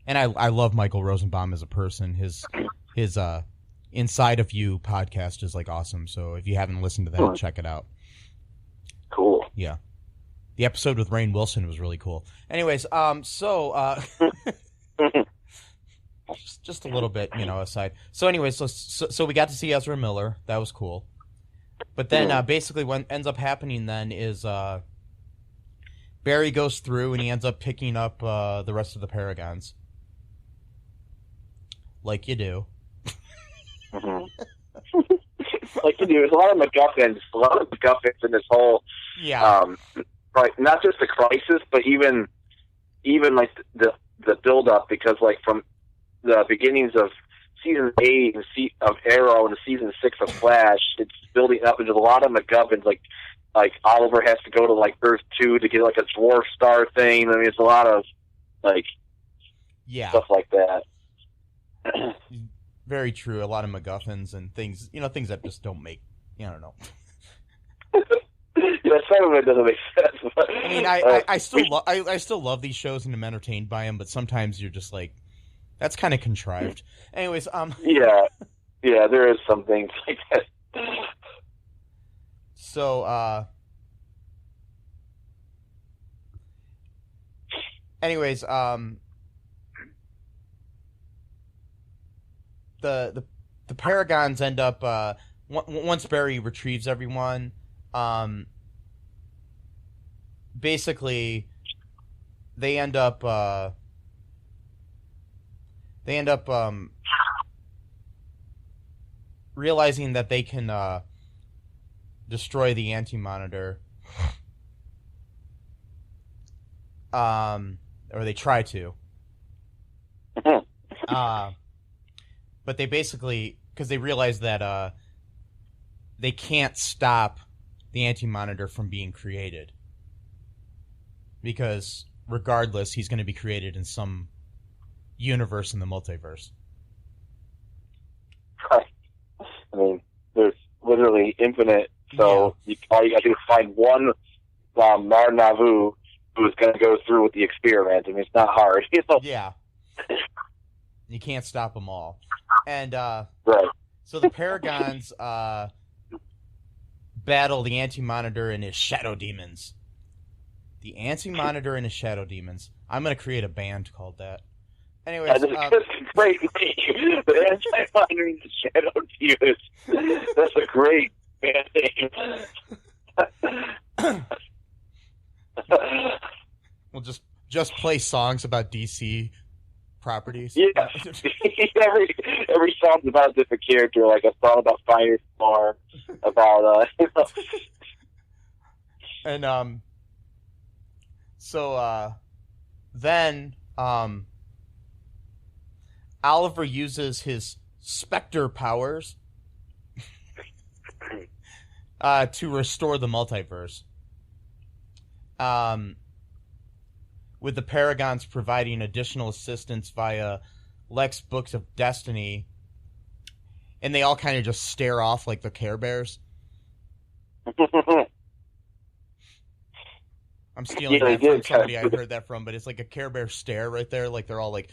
Speaker 2: and I love Michael Rosenbaum as a person. His Inside of You podcast is like awesome. So if you haven't listened to that, check it out.
Speaker 4: Cool.
Speaker 2: Yeah, the episode with Rainn Wilson was really cool. Anyways, just a little bit, aside. So anyways, so we got to see Ezra Miller. That was cool. But then basically what ends up happening then is Barry goes through and he ends up picking up the rest of the Paragons. Like you do.
Speaker 4: Like you do. There's a lot of MacGuffins. A lot of MacGuffins in this whole...
Speaker 2: Yeah.
Speaker 4: Right, not just the crisis, but even like the build-up, because like from the beginnings of season 8 of Arrow and season 6 of Flash, it's building up into a lot of MacGuffins. Like Oliver has to go to like Earth 2 to get like a dwarf star thing. I mean, it's a lot of like stuff like that.
Speaker 2: Very true. A lot of MacGuffins and things, things that just don't make. I don't know.
Speaker 4: Yeah, some of it doesn't make sense. But,
Speaker 2: I mean, I still love these shows and I'm entertained by them, but sometimes you're just like, that's kind of contrived. Anyways,
Speaker 4: yeah, there is some things like that.
Speaker 2: So, anyways, the Paragons end up once Barry retrieves everyone. Basically, they end up realizing that they can destroy the Anti-Monitor, or they try to. But they basically, because they realize that they can't stop the Anti-Monitor from being created, because regardless, he's going to be created in some universe in the multiverse.
Speaker 4: I mean, there's literally infinite, so all you got to do is find one Mar Navu who's going to go through with the experiment. I mean, it's not hard.
Speaker 2: Yeah. You can't stop them all. And
Speaker 4: right.
Speaker 2: So the Paragons battle the Anti-Monitor and his Shadow Demons. The Anti-Monitor and his Shadow Demons. I'm going to create a band called that. Anyways,
Speaker 4: that's a great name. The Anti-Monitor and the Shadow Demons. That's a great band name.
Speaker 2: We'll just play songs about DC properties.
Speaker 4: Yeah. every song's about a different character, like a song about Firestorm, about
Speaker 2: And so then Oliver uses his Spectre powers to restore the multiverse. With the Paragons providing additional assistance via Lex Books of Destiny, and they all kind of just stare off like the Care Bears. I'm stealing that from somebody I heard that from, but it's like a Care Bear stare right there. Like they're all like,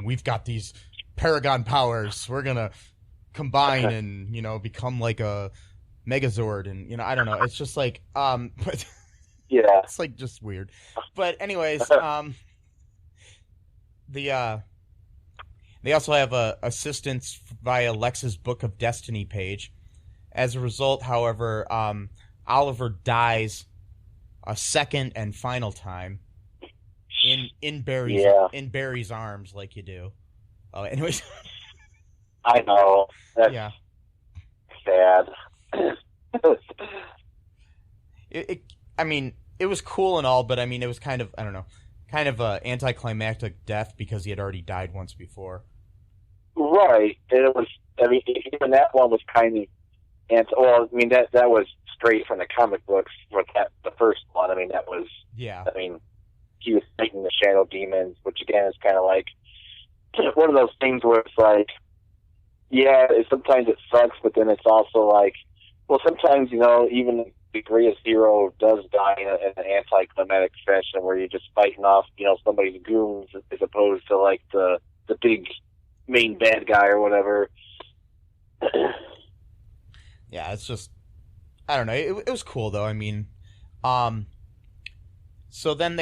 Speaker 2: we've got these Paragon powers. We're going to combine and, become like a Megazord. And, I don't know. It's just like, but
Speaker 4: yeah,
Speaker 2: it's like just weird. But anyways, they also have assistance via Lex's Book of Destiny page. As a result, however, Oliver dies a second and final time in Barry's arms, like you do. Oh, anyways.
Speaker 4: I know. That's sad.
Speaker 2: it was cool and all, but I mean, it was kind of, I don't know, kind of a anticlimactic death because he had already died once before.
Speaker 4: Right. And it was, I mean, even that one was kind of, well, I mean, that was straight from the comic books for the first one. I mean, that was,
Speaker 2: yeah.
Speaker 4: I mean, he was fighting the shadow demons, which again is kind of like one of those things where it's like, yeah, sometimes it sucks, but then it's also like, well, sometimes, you know, even the greatest hero does die in an anticlimactic fashion where you're just fighting off, you know, somebody's goons as opposed to like the big main bad guy or whatever.
Speaker 2: Yeah, it's just, I don't know. It was cool though. I mean, so then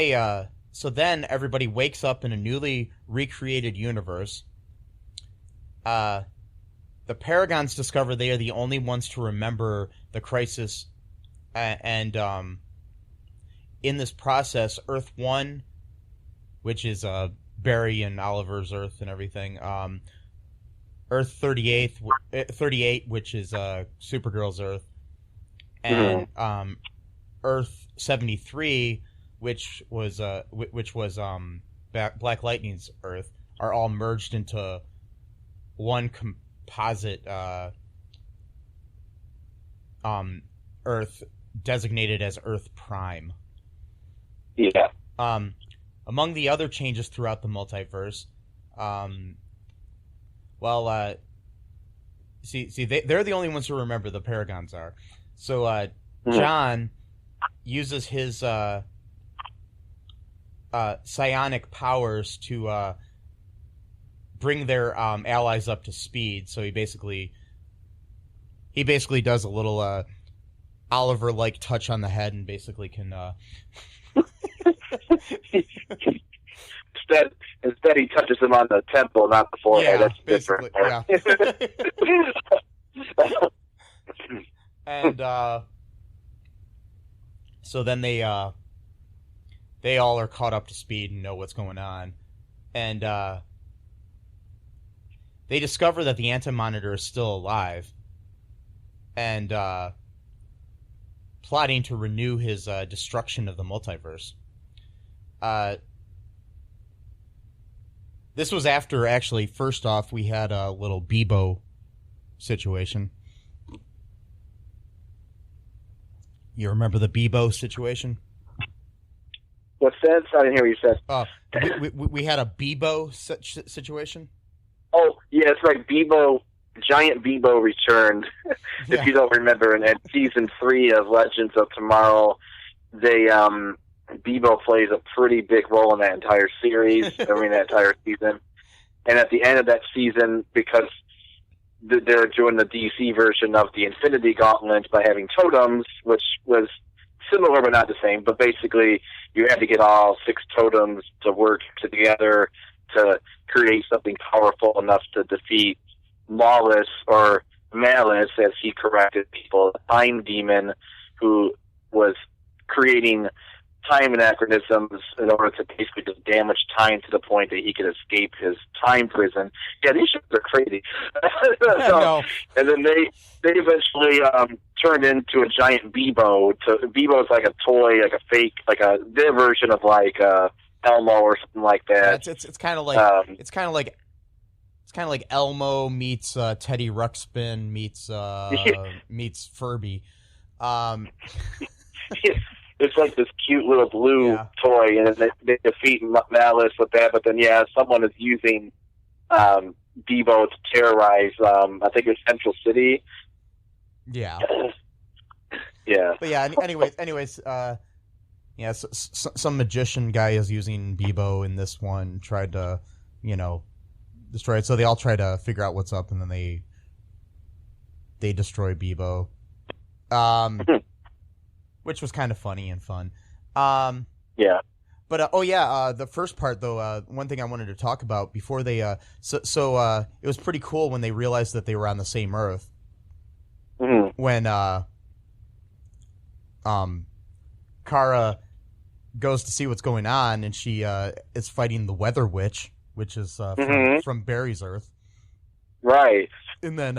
Speaker 2: everybody wakes up in a newly recreated universe. The Paragons discover they are the only ones to remember the crisis, and in this process, Earth 1, which is Barry and Oliver's Earth and everything, Earth 38, which is Supergirl's Earth, and Earth 73, which was Black Lightning's Earth, are all merged into one composite Earth designated as Earth Prime.
Speaker 4: Yeah.
Speaker 2: Among the other changes throughout the multiverse, they're the only ones who remember, the Paragons are. So John uses his psionic powers to bring their allies up to speed. So he basically does a little Oliver-like touch on the head and basically can.
Speaker 4: Instead, he touches him on the temple, not the forehead.
Speaker 2: Yeah,
Speaker 4: that's different.
Speaker 2: Yeah. And so then they all are caught up to speed and know what's going on, and they discover that the Anti-Monitor is still alive, and plotting to renew his destruction of the multiverse. This was after, actually, first off, we had a little Bebo situation. You remember the Bebo situation?
Speaker 4: What's that? I didn't hear what you said.
Speaker 2: We had a Bebo situation.
Speaker 4: Oh, yeah, it's right. Giant Bebo returned. If you don't remember, in season 3 of Legends of Tomorrow, Bebo plays a pretty big role in that entire series, that entire season. And at the end of that season, because they're doing the DC version of the Infinity Gauntlet by having totems, which was similar but not the same, but basically you had to get all 6 totems to work together to create something powerful enough to defeat Lawless, or Malice, as he corrected people, a time demon who was creating time anachronisms in order to basically just damage time to the point that he could escape his time prison. Yeah, these shows are crazy.
Speaker 2: No.
Speaker 4: And then they eventually turned into a giant Bebo. Bebo's like a toy, like a fake, like their version of like Elmo or something like that.
Speaker 2: Yeah, it's kind of like it's kind of like Elmo meets Teddy Ruxpin meets Furby.
Speaker 4: It's like this cute little blue toy, and they defeat Malice with that. But then, someone is using Bebo to terrorize. I think it's Central City.
Speaker 2: Yeah.
Speaker 4: Yeah.
Speaker 2: But yeah. Anyways. Some magician guy is using Bebo in this one. Tried to, destroy it. So they all try to figure out what's up, and then they destroy Bebo. Which was kind of funny and fun.
Speaker 4: Yeah.
Speaker 2: But the first part though, one thing I wanted to talk about before they it was pretty cool when they realized that they were on the same Earth.
Speaker 4: Mm-hmm.
Speaker 2: When Kara goes to see what's going on, and she is fighting the Weather Witch, which is from Barry's Earth.
Speaker 4: Right.
Speaker 2: And then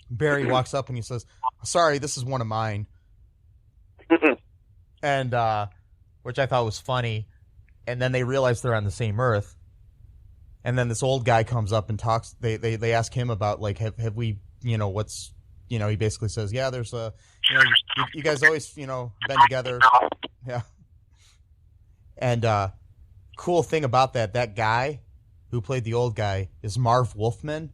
Speaker 2: Barry walks up and he says, "Sorry, this is one of mine." and which I thought was funny. And then they realize they're on the same Earth. And then this old guy comes up and talks. They ask him about, like, have we, what's, he basically says, yeah, there's a, you guys always, been together. Yeah. And cool thing about that guy who played the old guy is Marv Wolfman,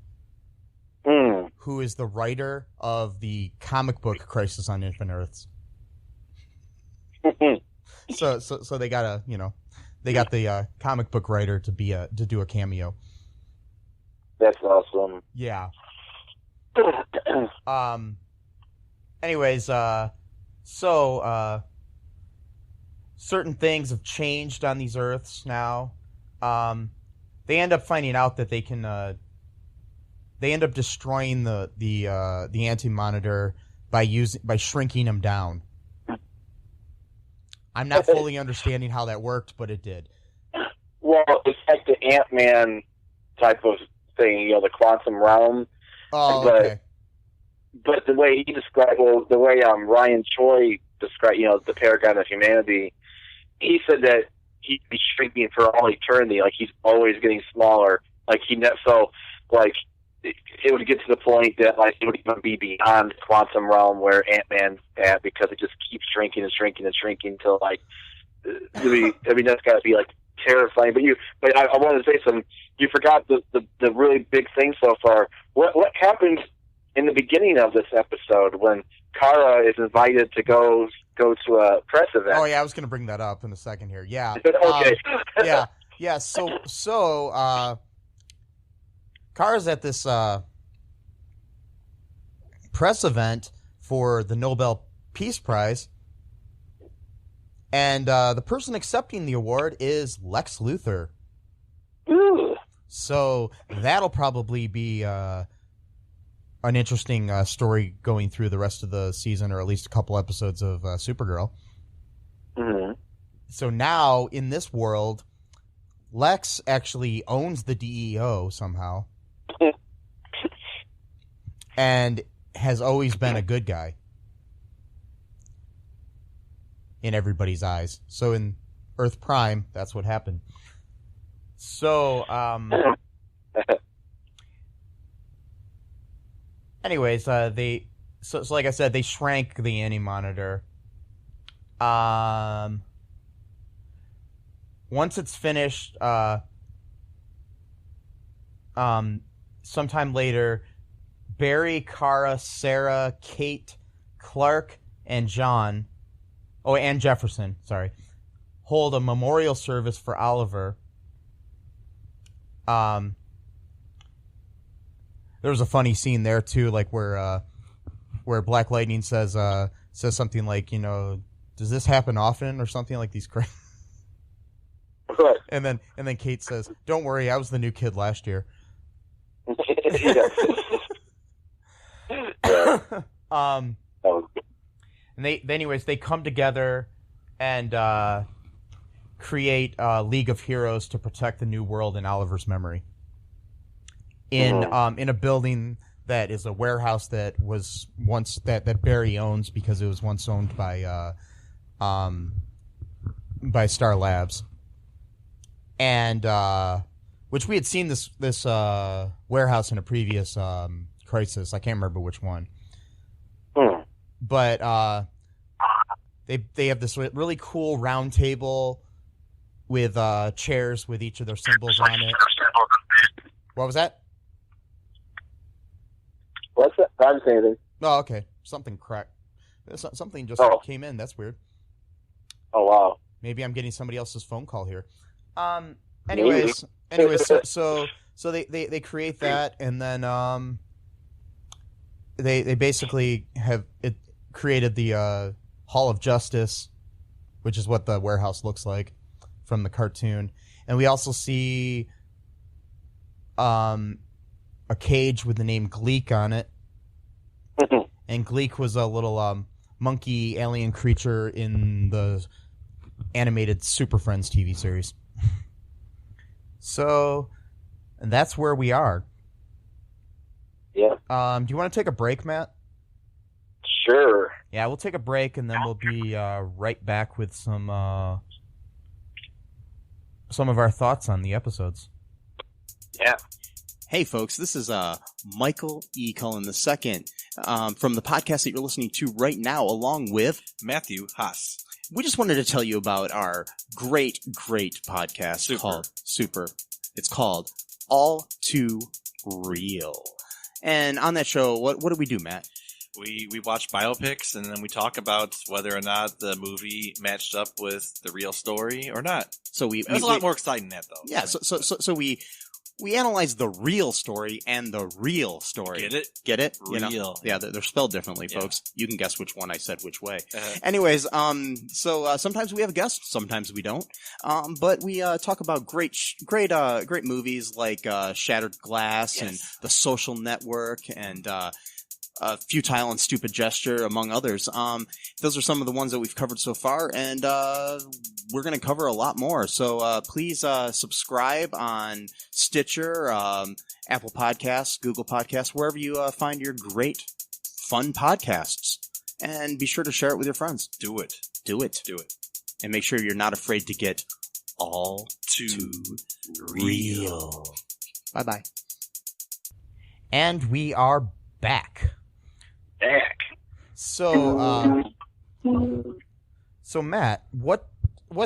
Speaker 2: who is the writer of the comic book Crisis on Infinite Earths. So they got they got the comic book writer to do a cameo.
Speaker 4: That's awesome.
Speaker 2: Yeah. Anyways, certain things have changed on these Earths now. They end up finding out that they can. They end up destroying the Anti-Monitor by shrinking him down. I'm not fully understanding how that worked, but it did.
Speaker 4: Well, it's like the Ant-Man type of thing, the quantum realm.
Speaker 2: Oh, okay.
Speaker 4: But the way he described, the way Ryan Choi described, the paragon of humanity, he said that he'd be shrinking for all eternity. Like, he's always getting smaller. Like, it would get to the point that, like, it would even be beyond the quantum realm where Ant-Man's at, because it just keeps shrinking and shrinking and shrinking till, like, that's got to be, like, terrifying. But I wanted to say something. You forgot the really big thing so far. What happened in the beginning of this episode when Kara is invited to go to a press event?
Speaker 2: Oh yeah, I was going to bring that up in a second here. Yeah.
Speaker 4: Okay.
Speaker 2: Yeah. So Kara's at this press event for the Nobel Peace Prize, and the person accepting the award is Lex Luthor.
Speaker 4: Ooh.
Speaker 2: So that'll probably be an interesting story going through the rest of the season, or at least a couple episodes of Supergirl.
Speaker 4: Mm-hmm.
Speaker 2: So now, in this world, Lex actually owns the DEO somehow. And has always been a good guy in everybody's eyes. So in Earth Prime, that's what happened. So, anyways, so like I said, they shrank the Anti-Monitor. Once it's finished, sometime later, Barry, Kara, Sarah, Kate, Clark, and John, and Jefferson, hold a memorial service for Oliver. There was a funny scene there too, like where Black Lightning says something like, does this happen often, or something like these crazy. And then Kate says, "Don't worry, I was the new kid last year." And they come together and create a League of Heroes to protect the New World in Oliver's memory. In a building that is a warehouse that was once that Barry owns, because it was once owned by Star Labs, and which we had seen this warehouse in a previous Crisis. I can't remember which one. But they have this really cool round table with chairs with each of their symbols on it. What was that?
Speaker 4: What's that? I didn't say anything.
Speaker 2: Oh, okay. Something cracked. Something just came in. That's weird.
Speaker 4: Oh, wow.
Speaker 2: Maybe I'm getting somebody else's phone call here. Anyways, so they create that, and then they basically have it created the Hall of Justice, which is what the warehouse looks like from the cartoon. And we also see a cage with the name Gleek on it. And Gleek was a little monkey alien creature in the animated Super Friends TV series. So, and that's where we are.
Speaker 4: Yeah.
Speaker 2: Do you want to take a break, Matt?
Speaker 4: Sure.
Speaker 2: Yeah, we'll take a break, and then we'll be right back with some of our thoughts on the episodes.
Speaker 4: Yeah.
Speaker 8: Hey, folks, this is Michael E. Cullen II from the podcast that you're listening to right now, along with
Speaker 5: Matthew Haas.
Speaker 8: We just wanted to tell you about our great podcast called Super. It's called All Too Real. And on that show, what do we do, Matt?
Speaker 5: We watch biopics, and then we talk about whether or not the movie matched up with the real story or not.
Speaker 8: So
Speaker 5: It was a lot more exciting than that, though.
Speaker 8: Yeah, so we analyze the real story and the real story.
Speaker 5: Get it?
Speaker 8: Get it?
Speaker 5: Real.
Speaker 8: Yeah, they're spelled differently,
Speaker 5: Yeah.
Speaker 8: folks. You can guess which one I said which way.
Speaker 5: Uh-huh.
Speaker 8: Anyways, so sometimes we have guests, sometimes we don't. But we talk about great movies like Shattered Glass and The Social Network and Futile and Stupid Gesture, among others. Those are some of the ones that we've covered so far, and we're going to cover a lot more. So please subscribe on Stitcher, Apple Podcasts, Google Podcasts, wherever you find your great, fun podcasts. And be sure to share it with your friends.
Speaker 5: Do it.
Speaker 8: Do it.
Speaker 5: Do it.
Speaker 8: And make sure you're not afraid to get all too real. Bye-bye.
Speaker 2: And we are back. So Matt, what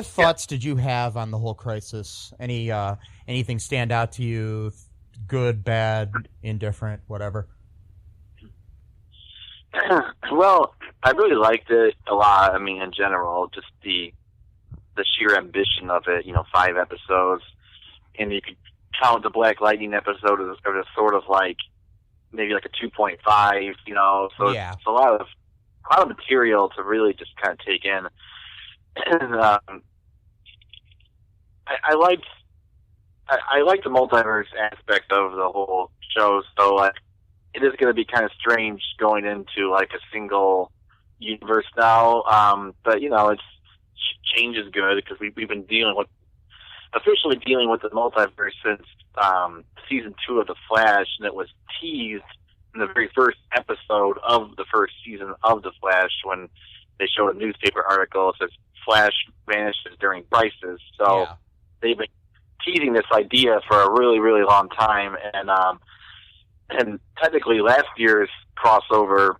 Speaker 2: thoughts did you have on the whole crisis? Anything stand out to you? Good, bad, indifferent, whatever?
Speaker 4: Well, I really liked it a lot. I mean, in general, just the sheer ambition of it. 5 episodes, and you could count the Black Lightning episode as sort of like maybe like a 2.5. So
Speaker 2: Yeah.
Speaker 4: it's a lot of material to really just kind of take in. And I liked the multiverse aspect of the whole show. So like, it is going to be kind of strange going into like a single universe now. But it's change is good because we've been officially dealing with the multiverse since season 2 of The Flash, and it was teased in the very first episode of the first season of The Flash when they showed a newspaper article that says Flash vanishes during crisis. So
Speaker 2: Yeah.
Speaker 4: they've been teasing this idea for a really, really long time, and technically last year's crossover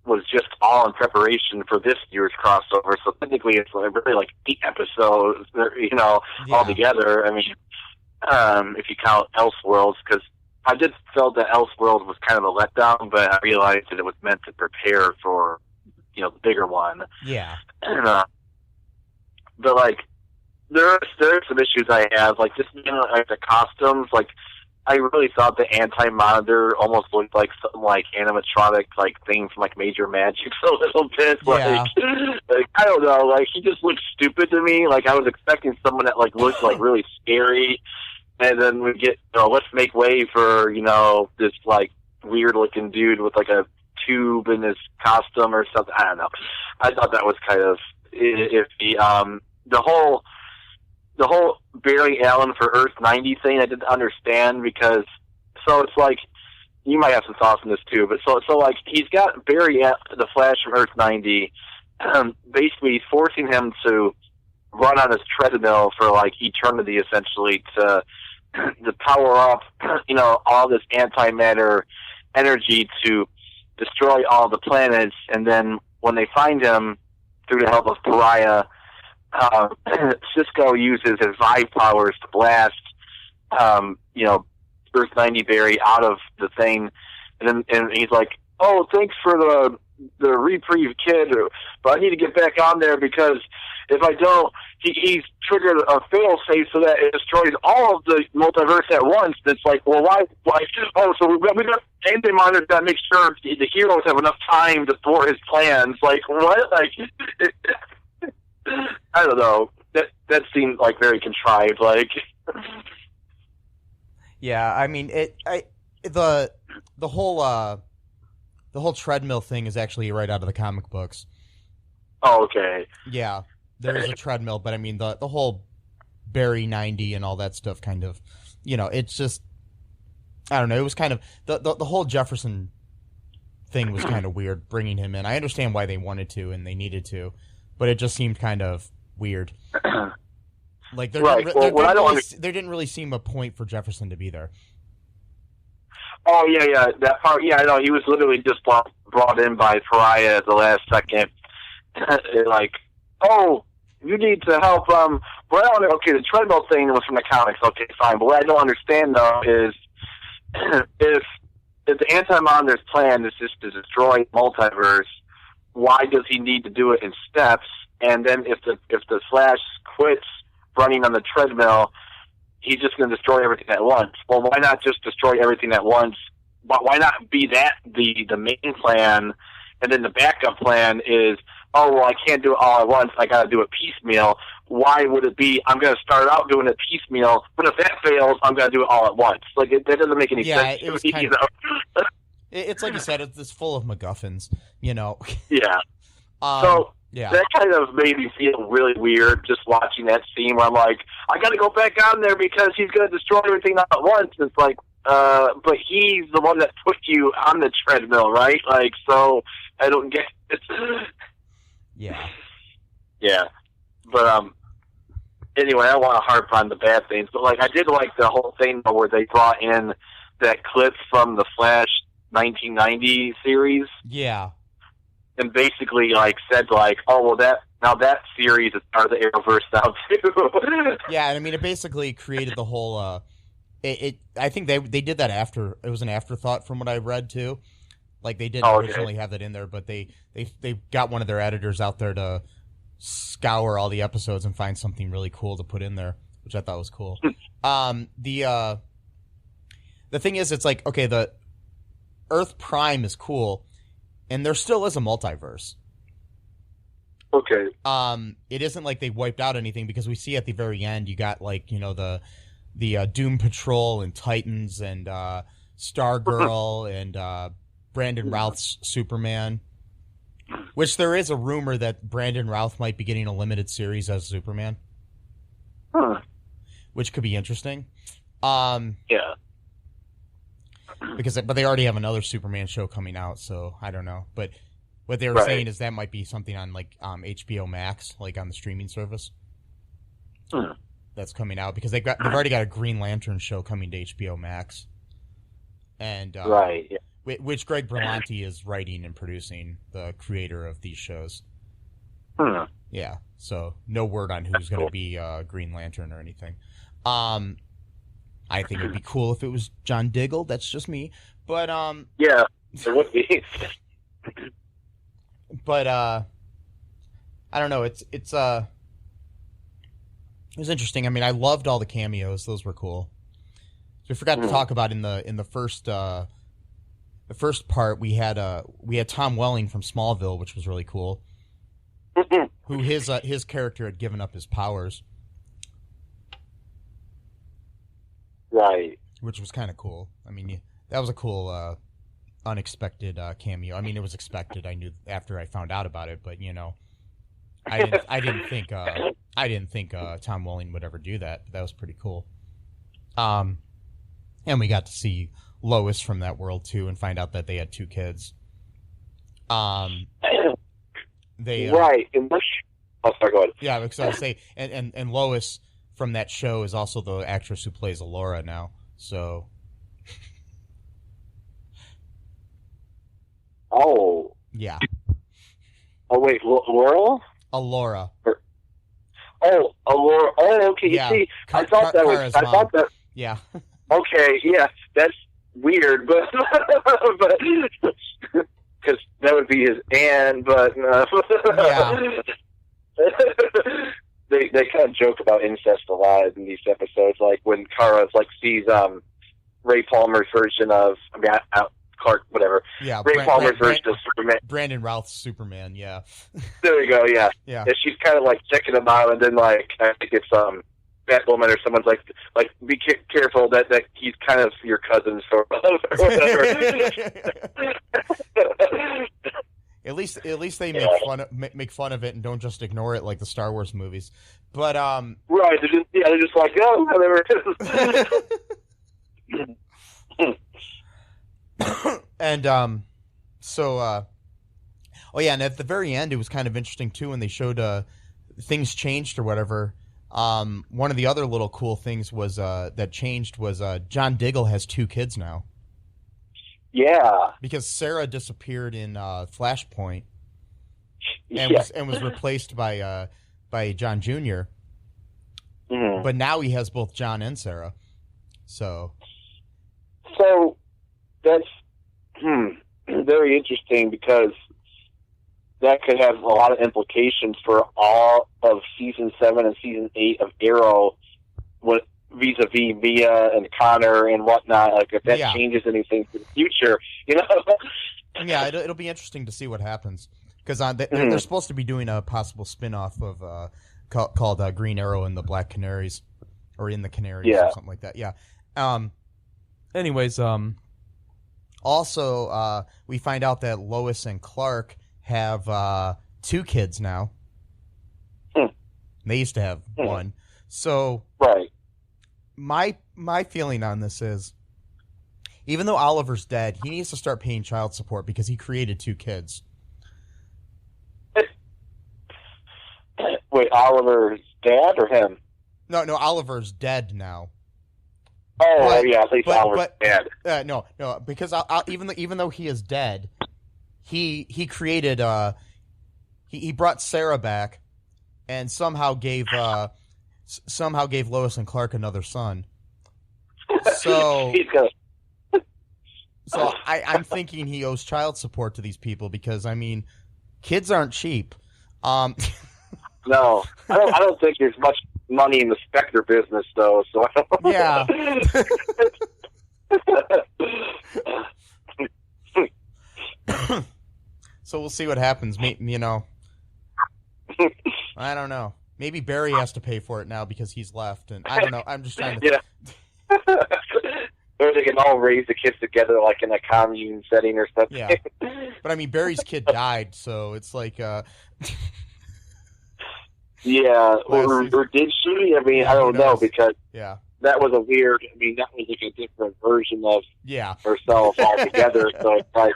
Speaker 4: was just all in preparation for this year's crossover. So technically it's really like 8 episodes, altogether. I mean, if you count Elseworlds, because I did feel that Elseworlds was kind of a letdown, but I realized that it was meant to prepare for, the bigger one.
Speaker 2: Yeah.
Speaker 4: And, but like, there are some issues I have, like just like the costumes. Like, I really thought the Anti-Monitor almost looked like some like animatronic like thing from like Major Magic a little bit.
Speaker 2: Yeah.
Speaker 4: Like I don't know, like he just looked stupid to me. Like I was expecting someone that like looked like really scary, and then we get let's make way for this like weird looking dude with like a tube in his costume or something. I don't know. I thought that was kind of iffy. The whole Barry Allen for Earth 90 thing I didn't understand, because so it's like, you might have some thoughts on this too, but so like he's got Barry the Flash from Earth 90, basically forcing him to run on his treadmill for like eternity, essentially, to power up all this antimatter energy to destroy all the planets. And then when they find him through the help of Pariah, Cisco uses his Vive powers to blast, Earth 90 Barry out of the thing, and he's like, "Oh, thanks for the reprieve, kid, but I need to get back on there because if I don't, he's triggered a failsafe so that it destroys all of the multiverse at once." It's like, well, why? Oh, so we got Anti-Monitor to make sure the heroes have enough time to thwart his plans. Like what? Like. I don't know. That seemed like very contrived. Like,
Speaker 2: Yeah, I mean the whole treadmill thing is actually right out of the comic books.
Speaker 4: oh, okay.
Speaker 2: Yeah, there is a treadmill, but I mean the whole Barry 90 and all that stuff kind of, it's just, I don't know, it was kind of the whole Jefferson thing was kind of weird, bringing him in. I understand why they wanted to and they needed to, but it just seemed kind of weird. Like there didn't really seem a point for Jefferson to be there.
Speaker 4: Oh yeah, that part. Yeah, I know he was literally just brought in by Pariah at the last second. Like, oh, you need to help. Okay, the treadmill thing was from the comics. Okay, fine. But what I don't understand though is if the Anti-Monitor's plan is just to destroy multiverse, why does he need to do it in steps? And then if the Flash quits running on the treadmill, he's just going to destroy everything at once. Well, why not just destroy everything at once? But why not be that the main plan, and then the backup plan is, oh, well, I can't do it all at once. I got to do it piecemeal. Why would it be, I'm going to start out doing it piecemeal, but if that fails, I'm going to do it all at once? Like, that doesn't make any sense.
Speaker 2: It was kind of, it's like you said, it's full of MacGuffins, you know?
Speaker 4: Yeah.
Speaker 2: Yeah.
Speaker 4: That kind of made me feel really weird just watching that scene where I'm like, I got to go back on there because he's going to destroy everything all at once. And it's like, but he's the one that put you on the treadmill, right? Like, so I don't get it.
Speaker 2: Yeah.
Speaker 4: Yeah. But, anyway, I don't want to harp on the bad things, but, like, I did like the whole thing where they brought in that clip from the Flash 1990 series.
Speaker 2: Yeah.
Speaker 4: And basically, like, said, like, oh, well, that series is part of the Arrowverse now, too.
Speaker 2: Yeah, and I mean, it basically created the whole, I think they did that after, it was an afterthought from what I read, too. Like, they didn't originally have that in there, but they got one of their editors out there to scour all the episodes and find something really cool to put in there, which I thought was cool. The thing is, it's like, okay, the Earth Prime is cool, and there still is a multiverse.
Speaker 4: Okay.
Speaker 2: It isn't like they wiped out anything, because we see at the very end, you got, like, you know, the Doom Patrol and Titans and Stargirl and Brandon Routh's Superman, which there is a rumor that Brandon Routh might be getting a limited series as Superman.
Speaker 4: Huh.
Speaker 2: Which could be interesting.
Speaker 4: Yeah.
Speaker 2: But they already have another Superman show coming out, so I don't know. But what they were saying is that might be something on, like, HBO Max, like on the streaming service. That's coming out, because they've already got a Green Lantern show coming to HBO Max. And
Speaker 4: right, yeah.
Speaker 2: Which Greg Berlanti is writing and producing, the creator of these shows. Yeah, so no word on who's going to be Green Lantern or anything. I think it'd be cool if it was John Diggle. That's just me. But
Speaker 4: yeah, it would be.
Speaker 2: But I don't know. It was interesting. I mean, I loved all the cameos; those were cool. So we forgot to talk about in the first part we had Tom Welling from Smallville, which was really cool. Who his character had given up his powers.
Speaker 4: Right.
Speaker 2: Which was kind of cool. I mean, that was a cool, unexpected cameo. I mean, it was expected. I knew after I found out about it, but you know, I didn't think Tom Welling would ever do that. But that was pretty cool. And we got to see Lois from that world too, and find out that they had 2 kids. They
Speaker 4: right. Oh, sorry, go ahead.
Speaker 2: Yeah, because I was say, and Lois from that show is also the actress who plays Alora now. So.
Speaker 4: Oh.
Speaker 2: Yeah.
Speaker 4: Oh wait, Laurel?
Speaker 2: Alora.
Speaker 4: Oh, Alora. Oh, okay.
Speaker 2: Yeah.
Speaker 4: You see, I thought that.
Speaker 2: Yeah.
Speaker 4: Okay, yeah, that's weird, but because that would be his Anne, but
Speaker 2: yeah.
Speaker 4: They kind of joke about incest a lot in these episodes, like when Kara sees Ray Palmer's version of Clark, whatever.
Speaker 2: Yeah,
Speaker 4: Ray Palmer's version of Superman.
Speaker 2: Brandon Routh's Superman. Yeah.
Speaker 4: There you go. Yeah.
Speaker 2: Yeah.
Speaker 4: And she's kind of like checking him out, and then like I think it's Batwoman or someone's like be careful that he's kind of your cousin or whatever.
Speaker 2: At least they make fun of it and don't just ignore it like the Star Wars movies. But
Speaker 4: right, they're just like, oh, whatever it is.
Speaker 2: And Oh yeah, and at the very end, it was kind of interesting too when they showed things changed or whatever. One of the other little cool things was that changed was John Diggle has 2 kids now.
Speaker 4: Yeah,
Speaker 2: because Sarah disappeared in Flashpoint and
Speaker 4: yeah.
Speaker 2: was replaced by John Jr.
Speaker 4: Mhm.
Speaker 2: But now he has both John and Sarah. So
Speaker 4: that's very interesting because that could have a lot of implications for all of season 7 and season 8 of Arrow, vis-a-vis Mia and Connor and whatnot. Like if that changes anything for the future,
Speaker 2: Yeah, it'll be interesting to see what happens because they're supposed to be doing a possible spin-off of called Green Arrow and the Black Canaries, or in the Canaries, or something like that. Yeah. Anyways, also we find out that Lois and Clark have 2 kids now. They used to have 1. So
Speaker 4: right.
Speaker 2: My feeling on this is, even though Oliver's dead, he needs to start paying child support because he created 2 kids.
Speaker 4: Wait, Oliver's dad or him?
Speaker 2: No, Oliver's dead now.
Speaker 4: Oh, yeah, at least Oliver's dead.
Speaker 2: No, because even though he is dead, he created he brought Sarah back and somehow gave Lois and Clark another son. So I'm thinking he owes child support to these people because, I mean, kids aren't cheap.
Speaker 4: No, I don't think there's much money in the Spectre business, though. So I don't know.
Speaker 2: Yeah. So we'll see what happens. I don't know. Maybe Barry has to pay for it now because he's left, and I don't know. I'm just trying to.
Speaker 4: Yeah. Or they can all raise the kids together, like in a commune setting or something.
Speaker 2: Yeah. But I mean, Barry's kid died, so it's like.
Speaker 4: Yeah, or did she? I mean, I don't know because that was a weird. I mean, that was like a different version of herself altogether. So it's like,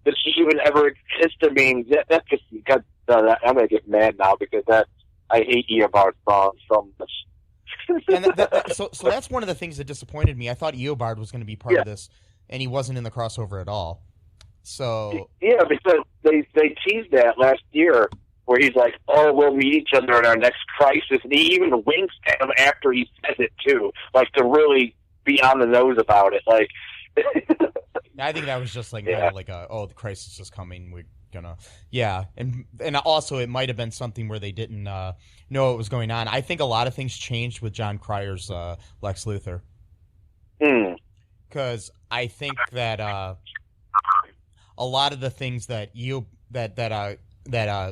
Speaker 4: did she even ever exist? I mean, that just got. I'm gonna get mad now because I hate Eobard songs so much.
Speaker 2: And so that's one of the things that disappointed me. I thought Eobard was going to be part of this, and he wasn't in the crossover at all. So
Speaker 4: yeah, because they teased that last year, where he's like, "Oh, we'll meet each other in our next crisis," and he even winks at him after he says it too, like to really be on the nose about it. Like,
Speaker 2: I think that was just like the crisis is coming. We're gonna, and also it might have been something where they didn't know what was going on. I think a lot of things changed with John Cryer's Lex Luthor, because I think that a lot of the things that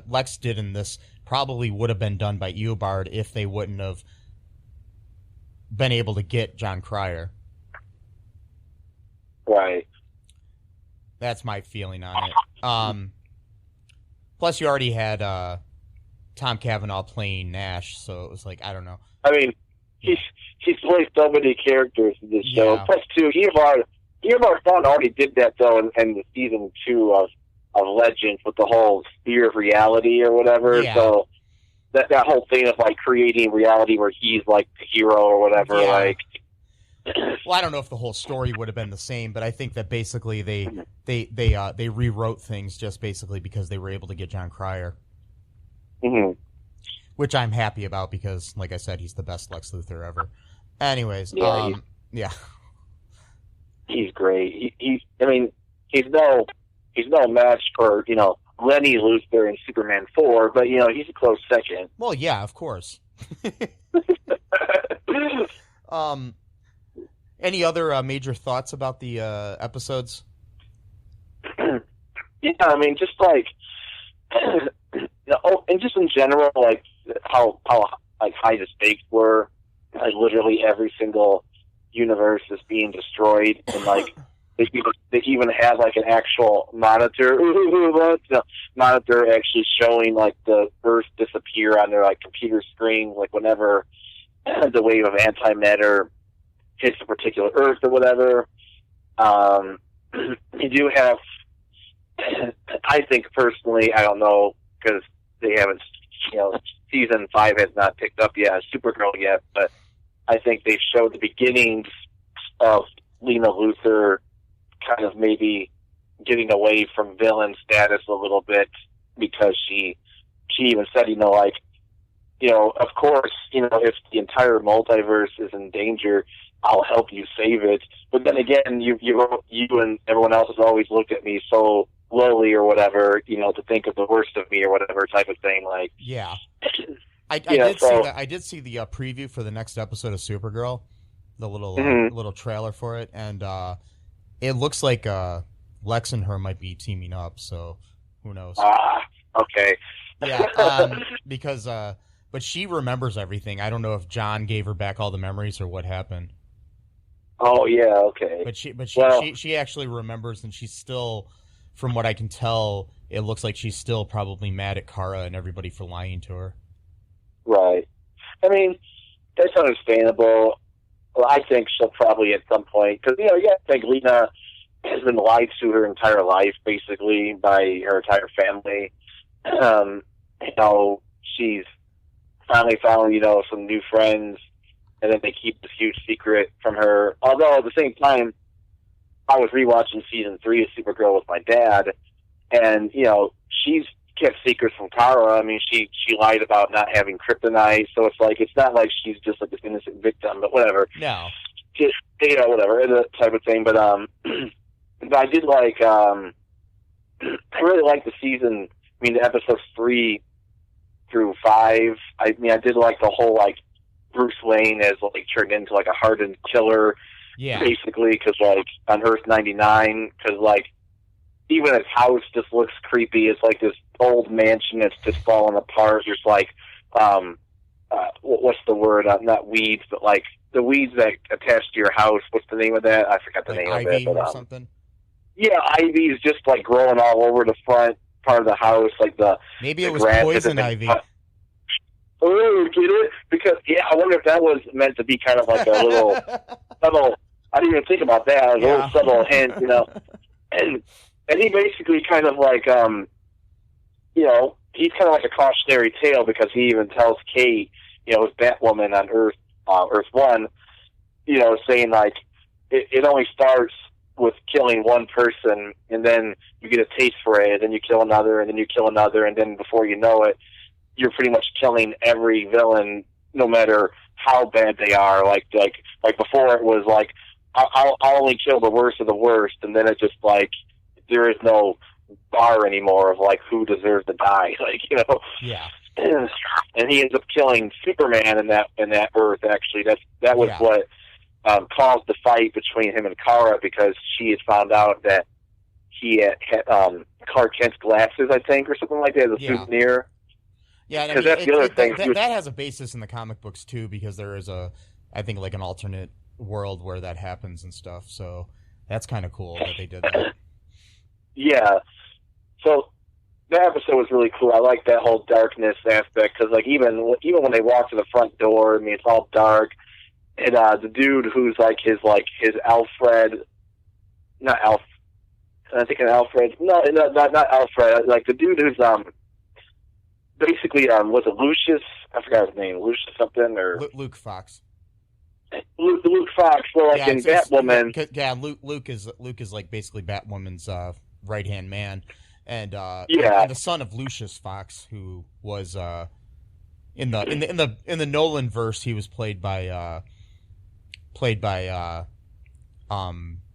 Speaker 2: Lex did in this probably would have been done by Eobard if they wouldn't have been able to get John Cryer.
Speaker 4: Right.
Speaker 2: That's my feeling on it. Plus, you already had Tom Cavanaugh playing Nash, so it was like, I don't know.
Speaker 4: I mean, he's played so many characters in this show. Plus, too, Eobard Thawne already did that, though, in the season 2 of Legends with the whole sphere of reality or whatever. Yeah. So that whole thing of like creating reality where he's like the hero or whatever. Yeah. Like,
Speaker 2: well, I don't know if the whole story would have been the same, but I think that basically they rewrote things just basically because they were able to get John Cryer, which I'm happy about because, like I said, he's the best Lex Luthor ever. Anyways,
Speaker 4: he's great. He's no match for Lenny Luthor in Superman 4, but he's a close second.
Speaker 2: Well, yeah, of course. Any other major thoughts about the episodes?
Speaker 4: Yeah, I mean, just like, and just in general, like how like high the stakes were. Like literally every single universe is being destroyed, and like they even had like an actual monitor actually showing like the Earth disappear on their like computer screens, like whenever the wave of antimatter hits a particular Earth or whatever. You do have I think personally, I don't know, because they haven't, season 5 has not picked up yet, Supergirl yet, but I think they showed the beginnings of Lena Luthor kind of maybe getting away from villain status a little bit, because she even said, of course, if the entire multiverse is in danger, I'll help you save it. But then again, you and everyone else has always looked at me so lowly or whatever, to think of the worst of me or whatever type of thing. Like,
Speaker 2: yeah, I did see that. I did see the preview for the next episode of Supergirl, the little little trailer for it, and it looks like Lex and her might be teaming up. So who knows?
Speaker 4: Okay.
Speaker 2: Yeah, because but she remembers everything. I don't know if John gave her back all the memories or what happened.
Speaker 4: Oh yeah, okay.
Speaker 2: But she actually remembers, and she's still, from what I can tell, it looks like she's still probably mad at Kara and everybody for lying to her.
Speaker 4: Right. I mean, that's understandable. Well, I think she'll probably at some point, because I think Lena has been lied to her entire life, basically, by her entire family. She's finally found, some new friends, and then they keep this huge secret from her. Although at the same time, I was rewatching season 3 of Supergirl with my dad, and she's kept secrets from Kara. I mean, she lied about not having kryptonite, so it's not like she's just like this innocent victim, but whatever.
Speaker 2: No,
Speaker 4: just whatever, that type of thing. But but I did like I really liked the season. I mean, the episodes 3 through 5. I mean, I did like the whole Bruce Wayne as turned into a hardened killer.
Speaker 2: Yeah. Basically,
Speaker 4: because on Earth 99, because even his house just looks creepy. It's this old mansion that's just falling apart. There's what's the word? Not weeds, but the weeds that attach to your house. What's the name of that? I forgot the name
Speaker 2: ivy
Speaker 4: of it.
Speaker 2: Or something.
Speaker 4: Yeah, ivy is just growing all over the front part of the house,
Speaker 2: maybe it was poison ivy.
Speaker 4: Oh, get it? Because I wonder if that was meant to be kind of a little subtle. I didn't even think about that. A little subtle hint, And he basically kind of he's kind of like a cautionary tale, because he even tells Kate, his Batwoman on Earth 1, saying it only starts with killing one person, and then you get a taste for it, and then you kill another, and then you kill another, and then before you know it, you're pretty much killing every villain, no matter how bad they are. Like before, it was I'll only kill the worst of the worst, and then it's just there is no bar anymore of who deserves to die.
Speaker 2: Yeah.
Speaker 4: And he ends up killing Superman in that Earth. Actually, that was what caused the fight between him and Kara, because she had found out that he had Clark Kent's glasses, I think, or something like that, as a souvenir.
Speaker 2: Yeah,
Speaker 4: because that's the other thing.
Speaker 2: That has a basis in the comic books too, because there is I think an alternate world where that happens and stuff. So that's kind of cool that they did that.
Speaker 4: Yeah. So that episode was really cool. I like that whole darkness aspect, because even when they walk to the front door, I mean, it's all dark, and the dude who's his Alfred, not Alf. I think Alfred. No, not Alfred. The dude who's basically was it Lucius? I forgot his name. Lucius something or
Speaker 2: Luke Fox.
Speaker 4: Luke Fox. Well, in Batwoman.
Speaker 2: Luke is basically Batwoman's right hand man, and
Speaker 4: and
Speaker 2: the son of Lucius Fox, who was in the Nolan verse, he was played by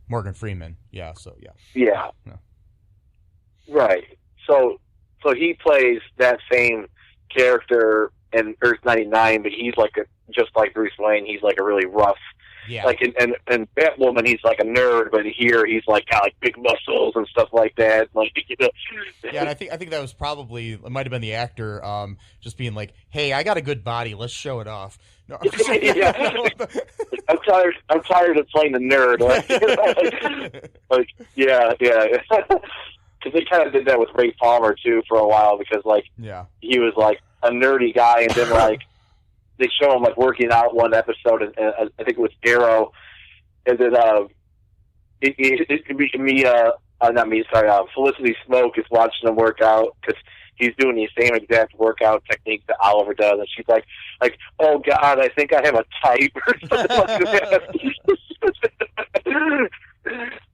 Speaker 2: Morgan Freeman. Yeah. So yeah.
Speaker 4: Yeah. No. Right. So he plays that same character in Earth 99, but he's just like Bruce Wayne. He's a really rough, in Batwoman, he's a nerd, but here he's got big muscles and stuff like that.
Speaker 2: Yeah, and I think that was probably, it might have been the actor just being hey, I got a good body, let's show it off. No,
Speaker 4: I'm tired of playing the nerd. Yeah. Because they kind of did that with Ray Palmer too for a while, because he was a nerdy guy, and then they show him working out one episode, and I think it was Arrow, and then it could be not me, sorry, Felicity Smoke is watching him work out because he's doing the same exact workout technique that Oliver does, and she's like, oh God, I think I have a type or something like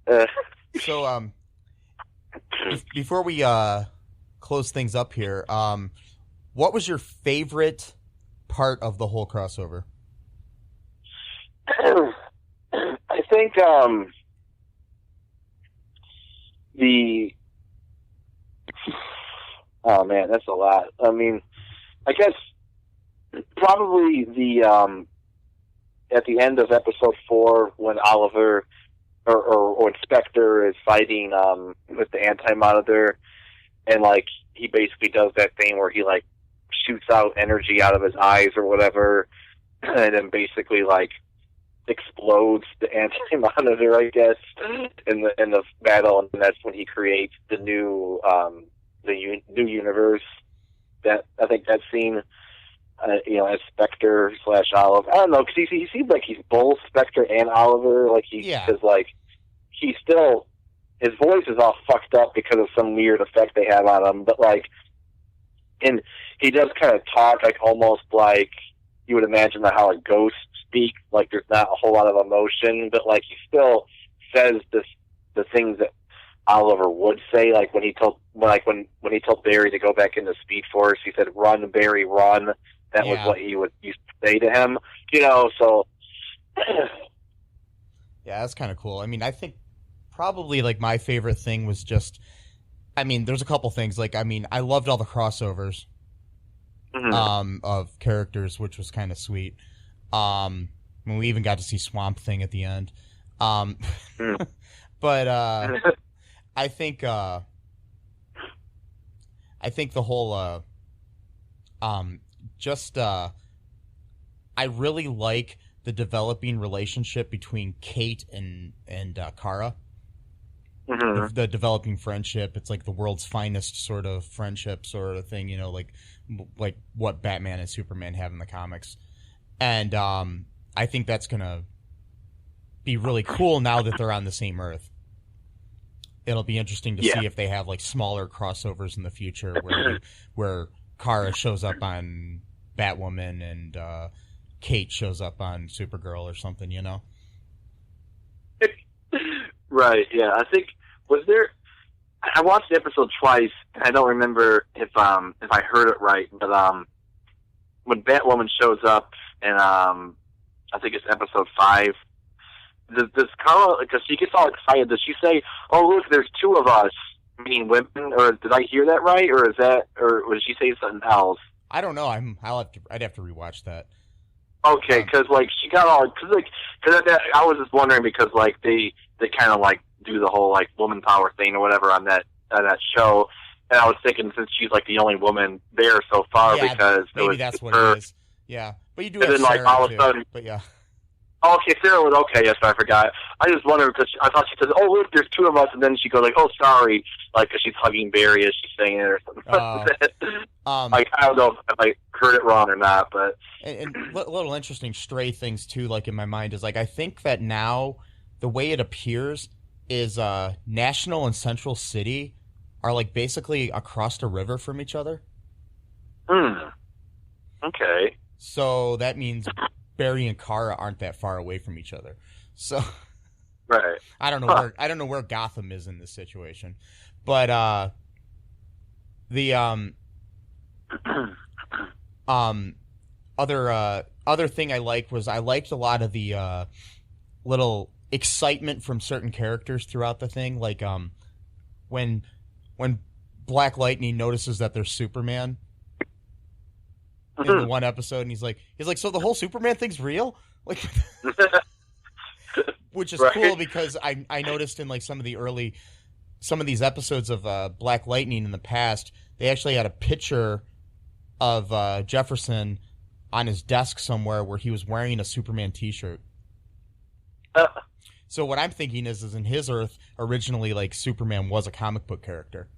Speaker 4: that.
Speaker 2: So, before we close things up here, what was your favorite part of the whole crossover?
Speaker 4: I think oh man, that's a lot. I mean, I guess probably the at the end of episode 4 when Oliver or Inspector is fighting with the Anti-Monitor, and like he basically does that thing where he like shoots out energy out of his eyes or whatever, and then basically like explodes the Anti-Monitor, I guess, in the battle, and that's when he creates the new new universe. That I think that scene, as Spectre / Oliver. I don't know, because he seems like he's both Spectre and Oliver. Like because like he still, his voice is all fucked up because of some weird effect they have on him, but like, and he does kind of talk like almost like you would imagine how a ghost speak. Like there's not a whole lot of emotion, but like he still says the things that Oliver would say. Like when he told when he told Barry to go back into Speed Force, he said, "Run, Barry, run." That was what he would used to say to him. So
Speaker 2: yeah, that's kind of cool. I mean, I think probably like my favorite thing was just, I mean, there's a couple things. Like, I mean, I loved all the crossovers of characters, which was kind of sweet. I mean, we even got to see Swamp Thing at the end. But I think the whole I really like the developing relationship between Kate and Kara. The developing friendship. It's like the world's finest sort of friendship sort of thing, like what Batman and Superman have in the comics. And I think that's going to be really cool now that they're on the same Earth. It'll be interesting to see if they have like smaller crossovers in the future where Kara shows up on Batwoman and Kate shows up on Supergirl or something,
Speaker 4: Right, yeah. I think, I watched the episode twice, and I don't remember if I heard it right, but when Batwoman shows up in, I think it's episode 5, does Kara, because she gets all excited, does she say, "Oh, look, there's 2 of us," meaning women, or did I hear that right, or did she say something else?
Speaker 2: I don't know. I'd have to rewatch that.
Speaker 4: Okay, because she got all, because I was just wondering because they kind of do the whole woman power thing or whatever on that show, and I was thinking since she's the only woman there so far because
Speaker 2: maybe that's what it is. Yeah, but you do have
Speaker 4: then
Speaker 2: Sarah
Speaker 4: all of a
Speaker 2: too,
Speaker 4: sudden,
Speaker 2: but yeah.
Speaker 4: Oh, okay, Sarah would. Okay, yes, I forgot. I just wondered because I thought she said, "Oh, look, there's 2 of us," and then she goes "Oh, sorry," because she's hugging Barry as she's saying it or something. I don't know if I heard it wrong or not, but
Speaker 2: and little interesting stray things too. In my mind is I think that now the way it appears is National and Central City are basically across the river from each other.
Speaker 4: Okay.
Speaker 2: So that means Barry and Kara aren't that far away from each other. So
Speaker 4: right.
Speaker 2: I don't know where Gotham is in this situation. But the other thing I liked was I liked a lot of the little excitement from certain characters throughout the thing, when Black Lightning notices that there's Superman in the one episode, and he's like, so the whole Superman thing's real? Which is cool because I noticed in some of these episodes of Black Lightning in the past, they actually had a picture of Jefferson on his desk somewhere where he was wearing a Superman t-shirt. So what I'm thinking is in his Earth, originally, Superman was a comic book character.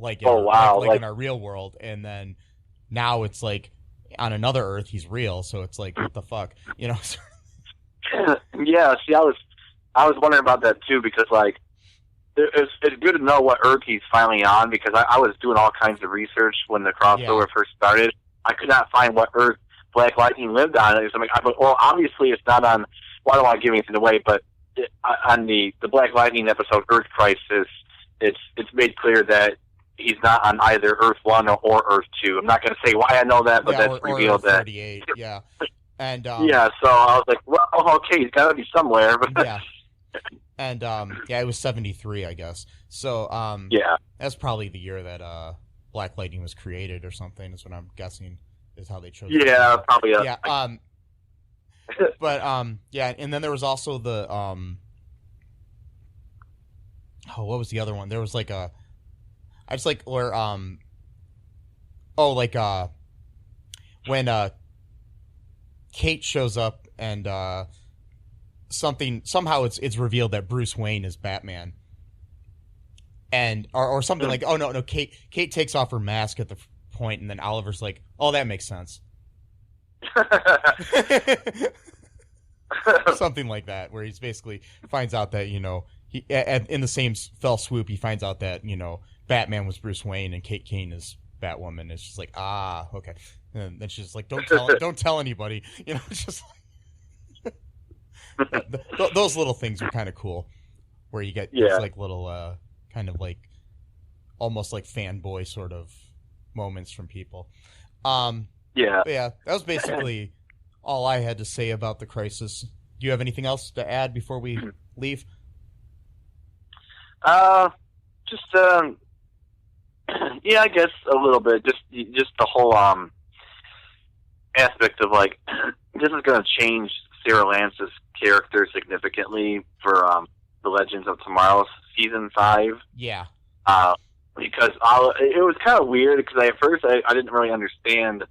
Speaker 2: In our real world, and then now it's on another Earth he's real, so it's what the fuck,
Speaker 4: Yeah, see, I was wondering about that too because it's good to know what Earth he's finally on, because I was doing all kinds of research when the crossover first started. I could not find what Earth Black Lightning lived on. I'm like, well, obviously it's not on. Well, I don't want to give anything away, but on the Black Lightning episode, Earth Crisis, it's made clear that he's not on either Earth 1 or Earth 2. I'm not going to say why I know that, but that's revealed that.
Speaker 2: 38, yeah. And
Speaker 4: yeah, so I was like, well, okay, he's got to be somewhere. But
Speaker 2: yeah. And it was 73, I guess. So
Speaker 4: yeah,
Speaker 2: that's probably the year that Black Lightning was created or something. Is what I'm guessing is how they chose.
Speaker 4: Yeah, probably.
Speaker 2: Yeah. But yeah, and then there was also the what was the other one? There was like a, I just like where when Kate shows up and somehow it's revealed that Bruce Wayne is Batman, and or something like, oh no, Kate takes off her mask at the point, and then Oliver's like, oh, that makes sense. Something like that, where he's basically finds out that, you know, he in the same fell swoop he finds out that, you know, Batman was Bruce Wayne and Kate Kane is Batwoman. It's just like, okay, and then she's like, don't tell anybody, you know. It's just like, those little things are kind of cool, where you get these like little kind of like almost like fanboy sort of moments from people. Yeah, that was basically all I had to say about the Crisis. Do you have anything else to add before we leave?
Speaker 4: Just yeah, I guess a little bit. Just the whole aspect of like, this is going to change Sarah Lance's character significantly for the Legends of Tomorrow season 5.
Speaker 2: Yeah.
Speaker 4: Because it was kind of weird, because at first I didn't really understand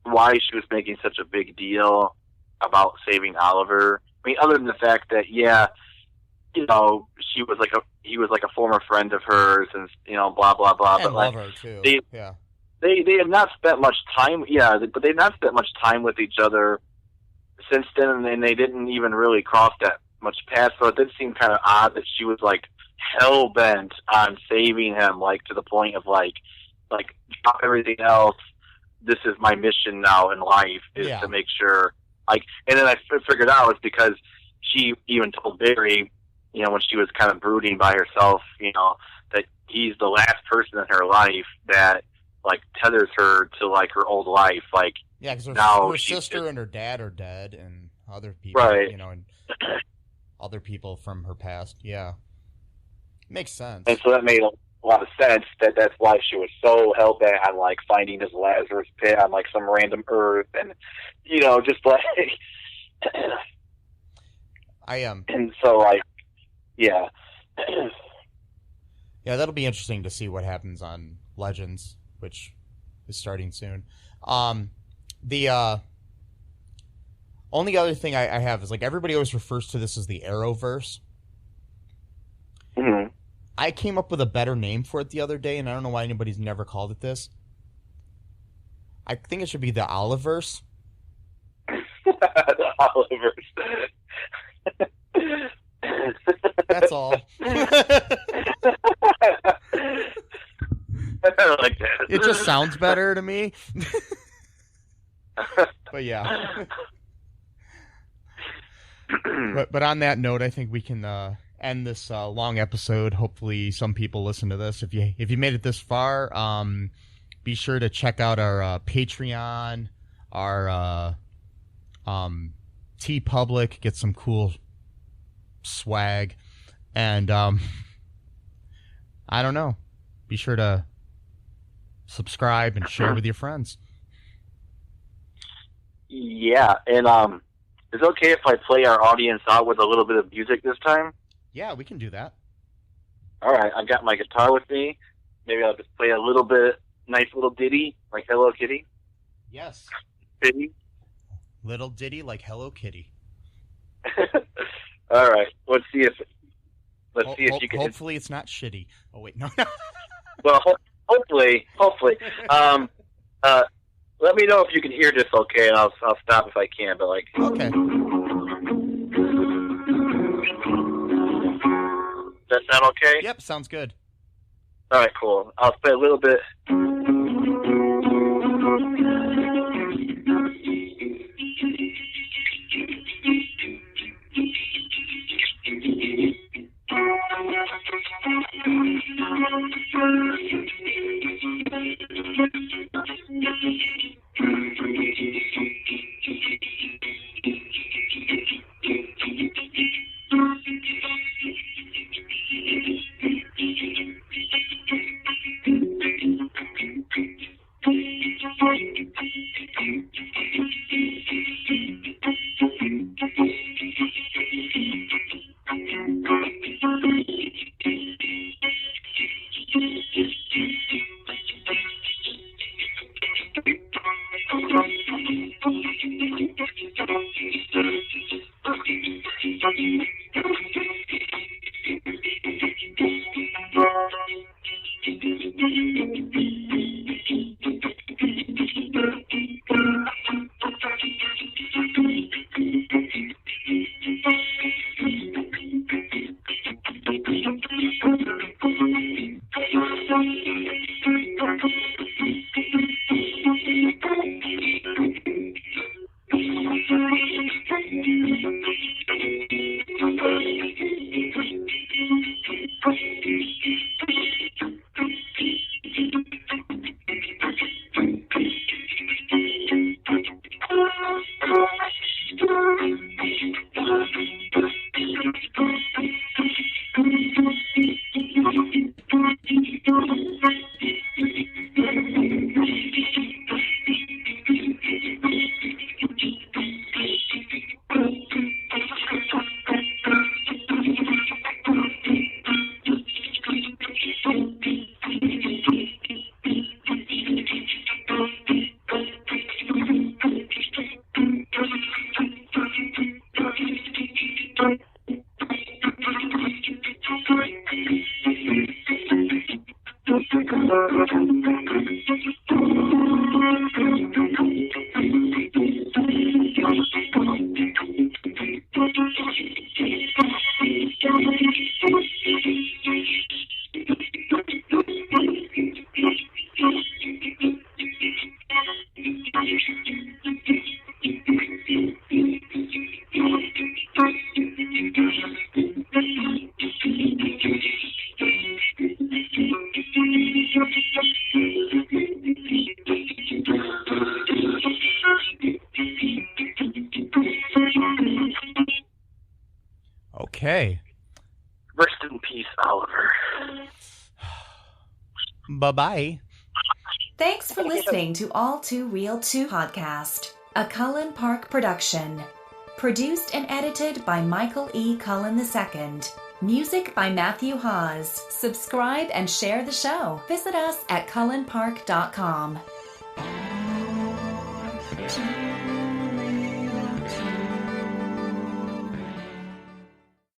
Speaker 4: why she was making such a big deal about saving Oliver. I mean, other than the fact that, yeah, you know, he was like a former friend of hers, and, you know, blah blah blah.
Speaker 2: And
Speaker 4: but like,
Speaker 2: love her too.
Speaker 4: they had not spent much time. Yeah, but they'd not spent much time with each other since then, and they didn't even really cross that much path. So it did seem kind of odd that she was like hell bent on saving him, like to the point of like drop everything else. This is my mission now in life, is to make sure. Like, and then I figured out it's because she even told Barry, you know, when she was kind of brooding by herself, you know, that he's the last person in her life that like tethers her to like her old life. Like,
Speaker 2: yeah, because her sister and her dad are dead, and other people,
Speaker 4: right?
Speaker 2: You know, and other people from her past. Yeah, makes sense.
Speaker 4: And so that made a lot of sense. That's why she was so hell bent on like finding this Lazarus pit on like some random Earth, and you know, just like
Speaker 2: I am.
Speaker 4: And so like, yeah.
Speaker 2: Yeah, that'll be interesting to see what happens on Legends, which is starting soon. The only other thing I have is, like, everybody always refers to this as the Arrowverse.
Speaker 4: Mm-hmm.
Speaker 2: I came up with a better name for it the other day, and I don't know why anybody's never called it this. I think it should be the Oliverse.
Speaker 4: The Oliverse.
Speaker 2: That's all.
Speaker 4: I like that.
Speaker 2: It just sounds better to me. But yeah. But on that note, I think we can end this long episode. Hopefully some people listen to this. If you made it this far, be sure to check out our Patreon, our TeePublic, get some cool swag, and I don't know, be sure to subscribe and share with your friends.
Speaker 4: Yeah, and is it okay if I play our audience out with a little bit of music this time?
Speaker 2: Yeah, we can do that.
Speaker 4: All right, I've got my guitar with me. Maybe I'll just play a little bit, nice little ditty, like Hello Kitty.
Speaker 2: Yes.
Speaker 4: Ditty.
Speaker 2: Little ditty like Hello Kitty.
Speaker 4: All right, let's see if you can.
Speaker 2: Hopefully, it's not shitty. Oh wait, no.
Speaker 4: Well, hopefully. Let me know if you can hear this, okay? And I'll stop if I can. But like,
Speaker 2: okay.
Speaker 4: Does that sound okay?
Speaker 8: Yep, sounds good.
Speaker 4: All right, cool. I'll play a little bit.
Speaker 2: Okay.
Speaker 4: Rest in peace, Oliver.
Speaker 2: Bye-bye.
Speaker 9: Thanks for listening to All Too Real 2 podcast, a Cullen Park production. Produced and edited by Michael E. Cullen II. Music by Matthew Hawes. Subscribe and share the show. Visit us at cullenpark.com.